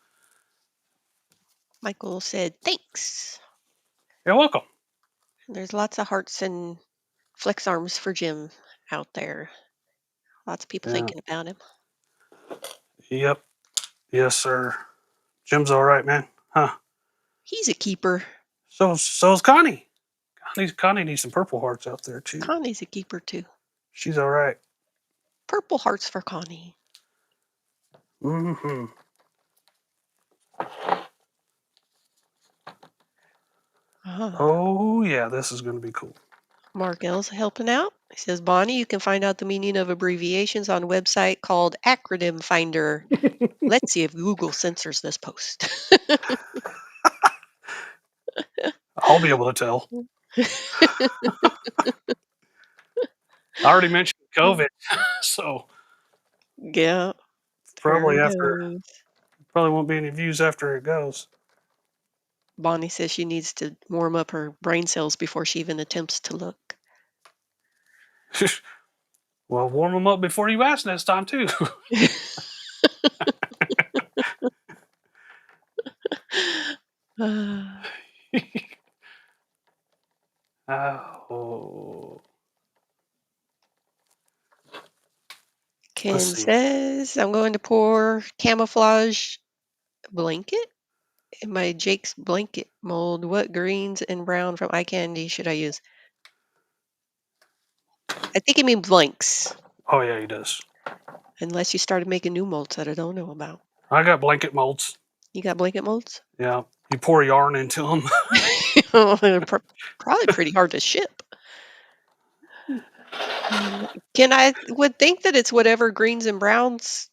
Michael said, thanks. You're welcome. There's lots of hearts and flex arms for Jim out there. Lots of people thinking about him. Yep. Yes, sir. Jim's all right, man. Huh? He's a keeper. So's Connie. Connie needs some purple hearts out there too. Connie's a keeper too. She's all right. Purple hearts for Connie. Mm-hmm. Oh yeah, this is going to be cool. Mark L's helping out. He says, Bonnie, you can find out the meaning of abbreviations on a website called Acronym Finder. Let's see if Google censors this post. I'll be able to tell. I already mentioned COVID, so yeah. Probably won't be any views after it goes. Bonnie says she needs to warm up her brain cells before she even attempts to look. Well, warm them up before you ask next time, too. Oh. Ken says, I'm going to pour camouflage blanket in my Jake's blanket mold. What greens and brown from eye candy should I use? I think he means blanks. Oh, yeah, he does. Unless you started making new molds that I don't know about. I got blanket molds. You got blanket molds? Yeah. You pour yarn into them. Probably pretty hard to ship. Ken, I would think that it's whatever greens and browns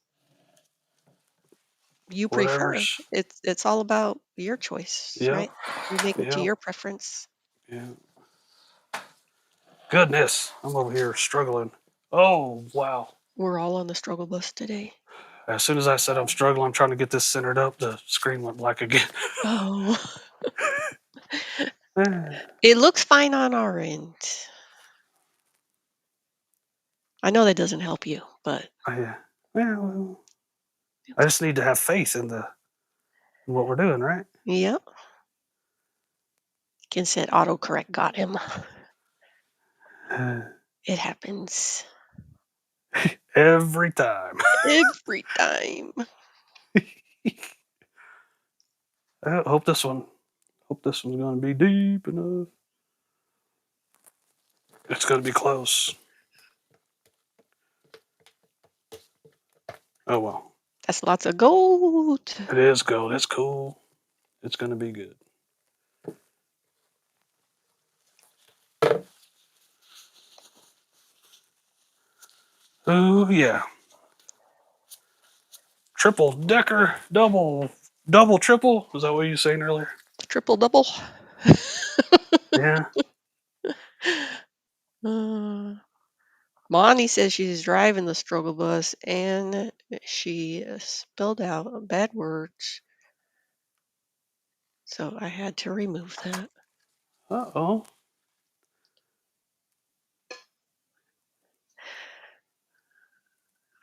you prefer. It's all about your choice, right? You make it to your preference. Yeah. Goodness, I'm over here struggling. Oh, wow. We're all on the struggle bus today. As soon as I said I'm struggling, I'm trying to get this centered up, the screen went black again. Oh. It looks fine on our end. I know that doesn't help you, but yeah. Well, I just need to have faith in the what we're doing, right? Yep. Ken said autocorrect got him. It happens Every time. every time. I hope this one's going to be deep enough. It's going to be close. Oh, well. That's lots of gold. It is gold. It's cool. It's going to be good. Oh, yeah. Triple decker, double, triple. Was that what you were saying earlier? Triple double. Yeah. Bonnie says she's driving the struggle bus and she spelled out bad words. So I had to remove that. Uh-oh.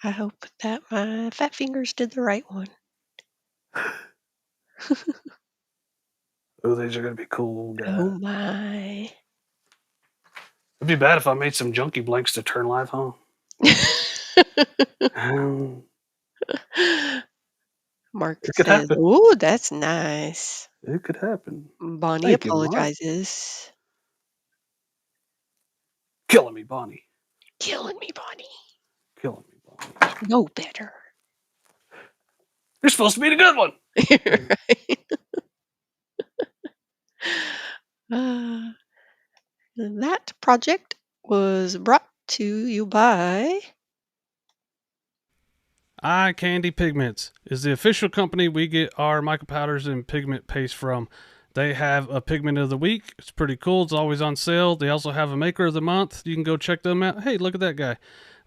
I hope that my fat fingers did the right one. Oh, these are going to be cool, guys. Oh my. It'd be bad if I made some junky blanks to turn live, huh? Mark It could says, happen. "Ooh, that's nice." It could happen. Bonnie Thank you, Mark. apologizes. Killing me, Bonnie. Killing me, Bonnie. Killing me, Bonnie. No better. You're supposed to be the good one. Right. That project was brought to you by Eye Candy Pigments is the official company we get our mica powders and pigment paste from. They have a pigment of the week. It's pretty cool. It's always on sale. They also have a maker of the month. You can go check them out. Hey, look at that guy.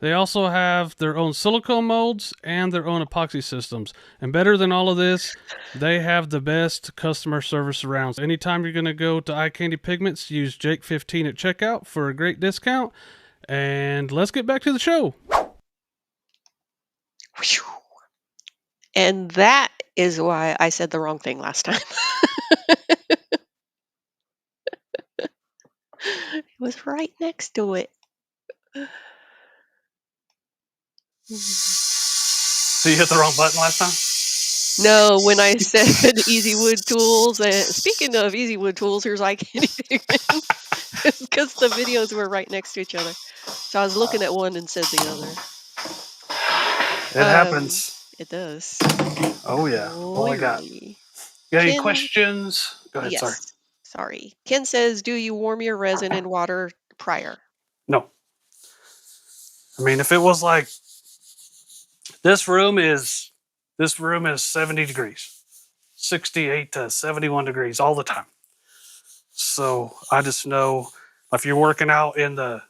They also have their own silicone molds and their own epoxy systems. And better than all of this, they have the best customer service around. Anytime you're going to go to Eye Candy Pigments, use Jake15 at checkout for a great discount. And let's get back to the show. And that is why I said the wrong thing last time. It was right next to it. So you hit the wrong button last time? No, when I said Easy Wood Tools, and speaking of Easy Wood Tools, here's Eye Candy Pigments, because the videos were right next to each other. So I was looking at one and said the other. It happens. It does. Oh, yeah. Oh, I got. You got any questions? Go ahead, sorry. Sorry. Ken says, do you warm your resin in water prior? No. I mean, if it was like, this room is 70 degrees, 68 to 71 degrees all the time. So I just know if you're working out in the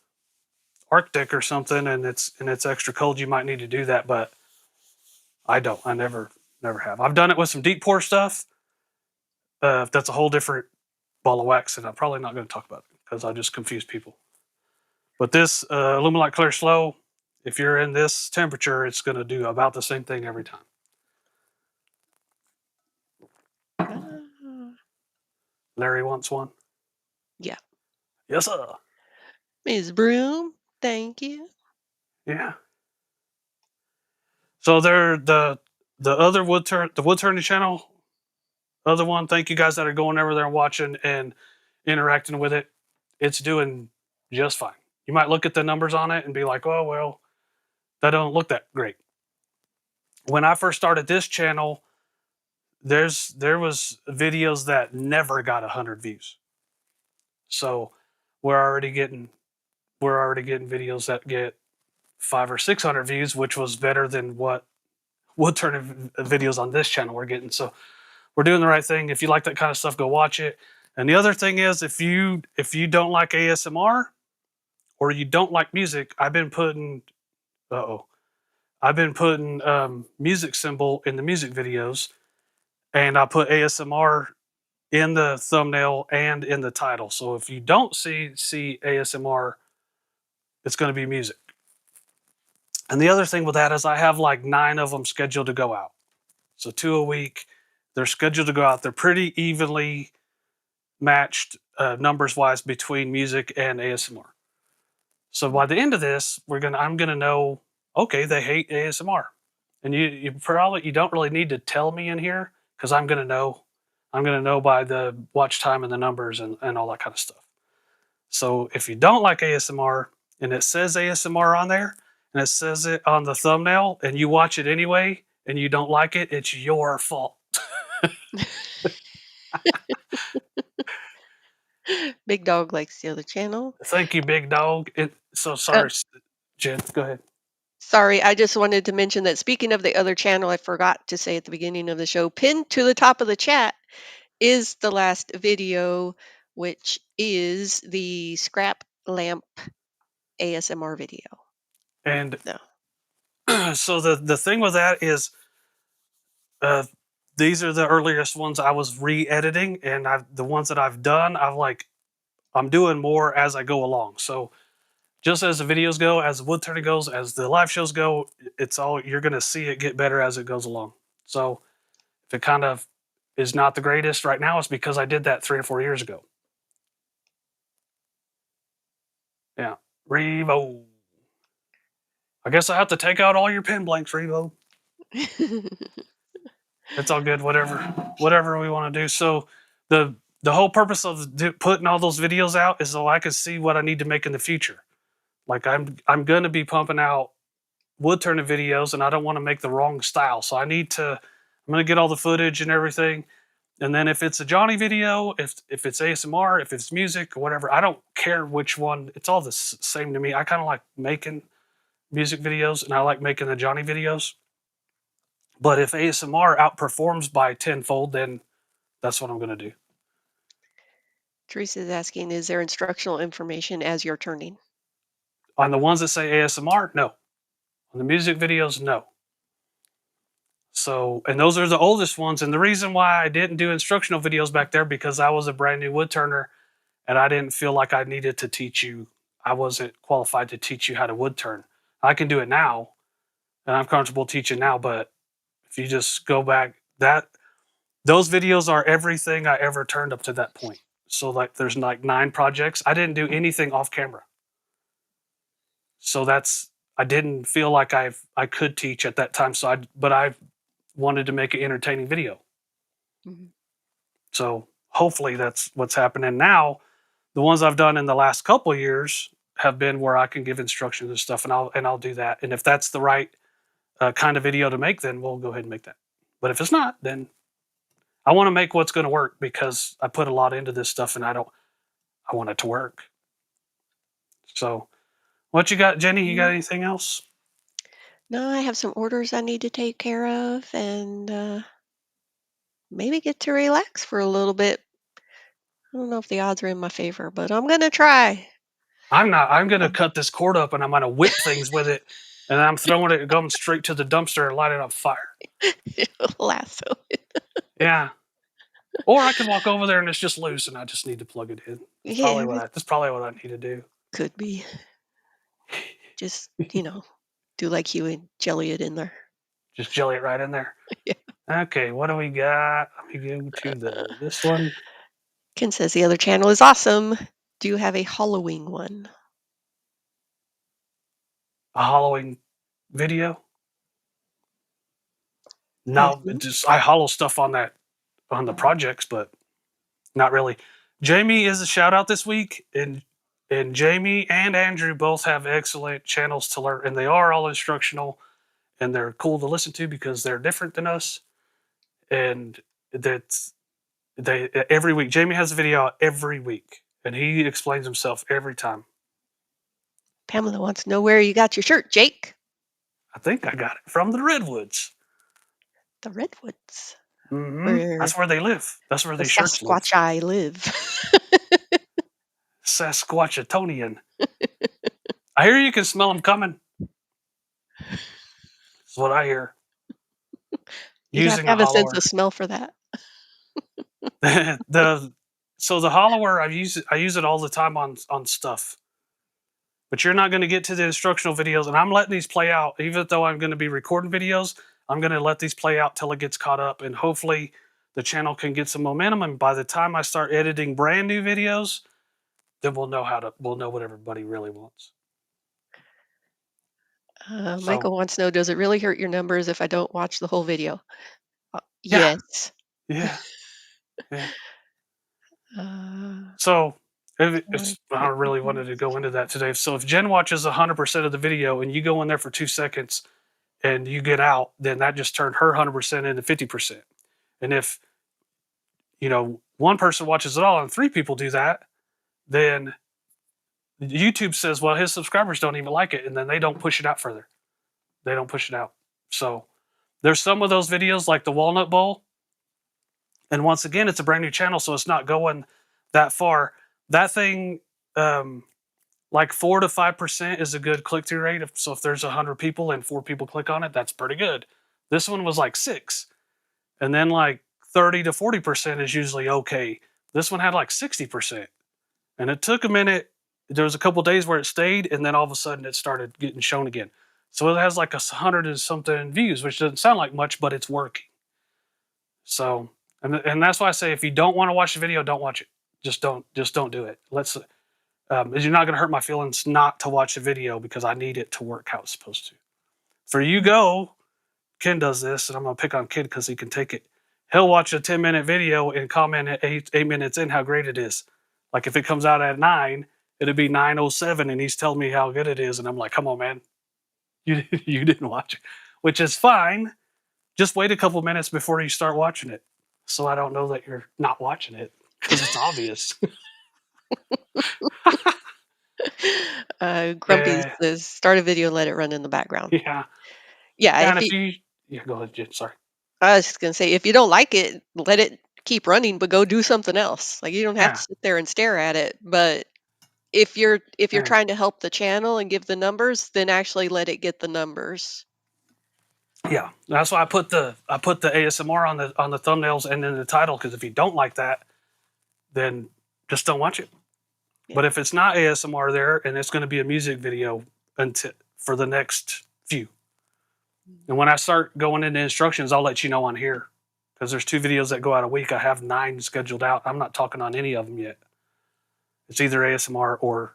Arctic or something and it's extra cold, you might need to do that, but I don't. I never have. I've done it with some deep pour stuff. That's a whole different ball of wax, and I'm probably not going to talk about it because I just confuse people. But this ALUMILITE Clear Slow, if you're in this temperature, it's going to do about the same thing every time. Larry wants one? Yeah. Yes, sir. Ms. Broom, thank you. Yeah. So they're the other wood turning channel. Other one, thank you guys that are going over there and watching and interacting with it. It's doing just fine. You might look at the numbers on it and be like, oh, well, that don't look that great. When I first started this channel, there was videos that never got 100 views. So we're already getting videos that get 500 or 600 views, which was better than what wood turning videos on this channel we're getting. So we're doing the right thing. If you like that kind of stuff, go watch it. And the other thing is, if you don't like ASMR or you don't like music, I've been putting music symbol in the music videos, and I put ASMR in the thumbnail and in the title. So if you don't see ASMR, it's going to be music. And the other thing with that is I have like 9 of them scheduled to go out. So 2 a week. They're scheduled to go out. They're pretty evenly matched numbers wise between music and ASMR. So by the end of this, I'm gonna know, okay, they hate ASMR. And you probably, you don't really need to tell me in here, because I'm gonna know. I'm gonna know by the watch time and the numbers and all that kind of stuff. So if you don't like ASMR and it says ASMR on there and it says it on the thumbnail and you watch it anyway and you don't like it, it's your fault. Big Dog likes the other channel. Thank you, Big Dog. So sorry, Jen. Go ahead. Sorry, I just wanted to mention that speaking of the other channel, I forgot to say at the beginning of the show, pinned to the top of the chat is the last video, which is the scrap lamp ASMR video. And No. so the thing with that is, these are the earliest ones I was re-editing, and the ones that I've done, I'm doing more as I go along. So just as the videos go, as the wood turning goes, as the live shows go, you're gonna see it get better as it goes along. So if it kind of is not the greatest right now, it's because I did that 3 or 4 years ago. Yeah, Revo. I guess I have to take out all your pen blanks, Revo. It's all good. Whatever we want to do. So the whole purpose of putting all those videos out is so I can see what I need to make in the future. Like I'm going to be pumping out wood turning videos, and I don't want to make the wrong style. So I'm going to get all the footage and everything. And then if it's a Johnny video, if it's ASMR, if it's music or whatever, I don't care which one. It's all the same to me. I kind of like making music videos, and I like making the Johnny videos. But if ASMR outperforms by tenfold, then that's what I'm going to do. Teresa's asking, is there instructional information as you're turning? On the ones that say ASMR, no. On the music videos, no. So, and those are the oldest ones. And the reason why I didn't do instructional videos back there, because I was a brand new wood turner and I didn't feel like I needed to teach you. I wasn't qualified to teach you how to wood turn. I can do it now and I'm comfortable teaching now. But if you just go back, those videos are everything I ever turned up to that point. So like there's like 9 projects. I didn't do anything off camera. So I didn't feel like I could teach at that time. But I wanted to make an entertaining video. Mm-hmm. So hopefully that's what's happening now. The ones I've done in the last couple of years have been where I can give instructions and stuff, and I'll do that. And if that's the right kind of video to make, then we'll go ahead and make that. But if it's not, then I want to make what's going to work, because I put a lot into this stuff and I want it to work. So what you got, Jenny? You got anything else? No, I have some orders I need to take care of, and maybe get to relax for a little bit. I don't know if the odds are in my favor, but I'm going to try. I'm not. I'm going to cut this cord up and I'm going to whip things with it, and I'm throwing it going straight to the dumpster and lighting it on fire. Lasso. Yeah. Or I can walk over there and it's just loose and I just need to plug it in. That's probably what I need to do. Could be. Just, do like you and jelly it in there. Just jelly it right in there. Yeah. Okay, what do we got? Let me go to this one. Ken says the other channel is awesome. Do you have a Halloween one? A Halloween video? No, I hollow stuff on the projects, but not really. Jamie is a shout out this week, and Jamie and Andrew both have excellent channels to learn, and they are all instructional, and they're cool to listen to because they're different than us. And every week. Jamie has a video out every week, and he explains himself every time. Pamela wants to know where you got your shirt, Jake. I think I got it from the Redwoods. The Redwoods. Mm-hmm. That's where they live. That's where they shirts live. Sasquatch live. Sasquatchatonian. I hear you can smell them coming. That's what I hear. You have to have a sense of smell for that. So the hollower, I use it all the time on stuff. But you're not going to get to the instructional videos, and I'm letting these play out. Even though I'm going to be recording videos, I'm going to let these play out till it gets caught up, and hopefully the channel can get some momentum, and by the time I start editing brand new videos, then we'll know what everybody really wants. Michael wants to know, does it really hurt your numbers if I don't watch the whole video? Yeah. Yes. Yeah. Yeah. Uh, So I really wanted to go into that today. So if Jen watches 100% of the video and you go in there for 2 seconds and you get out, then that just turned her 100% into 50%. And if, one person watches it all and 3 people do that, then YouTube says, well, his subscribers don't even like it. And then they don't push it out further. They don't push it out. So there's some of those videos like the walnut bowl. And once again, it's a brand new channel, so it's not going that far. That thing, like 4 to 5% is a good click-through rate. So if there's 100 people and 4 people click on it, that's pretty good. This one was like 6. And then like 30 to 40% is usually okay. This one had like 60%. And it took a minute. There was a couple days where it stayed, and then all of a sudden it started getting shown again. So it has like 100 and something views, which doesn't sound like much, but it's working. So, and that's why I say, if you don't want to watch the video, don't watch it. Just don't do it. You're not going to hurt my feelings not to watch the video, because I need it to work how it's supposed to. For you go, Ken does this, and I'm going to pick on Ken because he can take it. He'll watch a 10-minute video and comment at 8 minutes in how great it is. Like if it comes out at 9, it'd be 9:07, and he's telling me how good it is, and I'm like, come on, man. You didn't watch it, which is fine. Just wait a couple minutes before you start watching it, so I don't know that you're not watching it, because it's obvious. Grumpy says, start a video and let it run in the background. Yeah. Yeah. Go ahead, Jen. Sorry. I was just going to say, if you don't like it, let it keep running, but go do something else. Like, you don't have to sit there and stare at it. But if you're trying to help the channel and give the numbers, then actually let it get the numbers. Yeah, that's why I put the ASMR on the thumbnails and in the title, because if you don't like that, then just don't watch it. Yeah. But if it's not ASMR there, and it's going to be a music video for the next few. And when I start going into instructions, I'll let you know on here, because there's 2 videos that go out a week. I have 9 scheduled out. I'm not talking on any of them yet. It's either ASMR or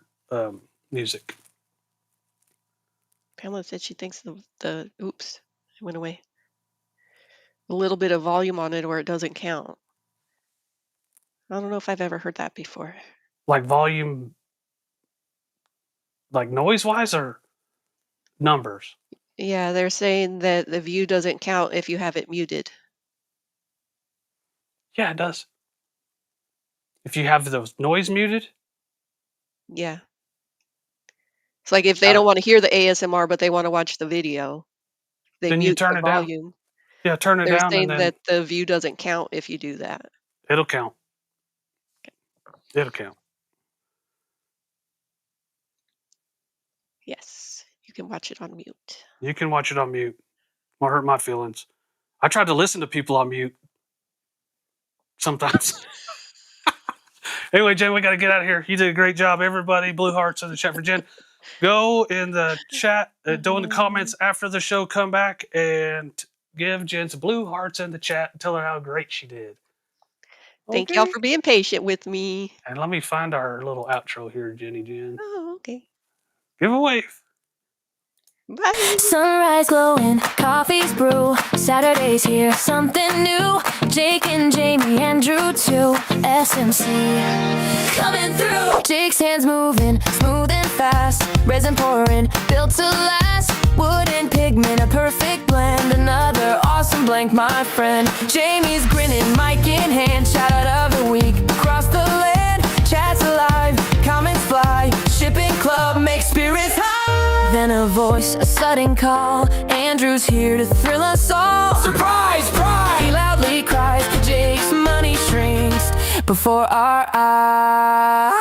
music. Pamela said she thinks the oops, it went away. A little bit of volume on it, or it doesn't count. I don't know if I've ever heard that before. Like volume, like noise-wise, or numbers? Yeah, they're saying that the view doesn't count if you have it muted. Yeah, it does. If you have the noise muted? Yeah. It's like if they don't want to hear the ASMR, but they want to watch the video, they then mute you turn the it volume. down. Yeah, turn it They're down. saying And then that the view doesn't count if you do that. It'll count. It'll count. Yes, you can watch it on mute. You can watch it on mute. Won't hurt my feelings. I tried to listen to people on mute sometimes. Anyway, Jen, we got to get out of here. You did a great job, everybody. Blue hearts in the chat for Jen. Go in the chat, go in the comments after the show, come back and give Jen some blue hearts in the chat and tell her how great she did. Thank y'all for being patient with me. And let me find our little outro here, Jenny Jen. Oh, okay. Give a wave. Bye. Sunrise glowing, coffee's brew. Saturday's here, something new. Jake and Jamie and Drew too. SMC coming through. Jake's hands moving, smooth and fast. Resin pouring, built to last. Wood and pigment, a perfect blend. Another awesome blank, my friend. Jamie's grinning, mic in hand. Shout out of the week across the land. Chat's alive, comments fly. Shipping club makes spirits high. Then a voice, a sudden call. Andrew's here to thrill us all. Surprise, pride! He loudly cries. Jake's money shrinks before our eyes.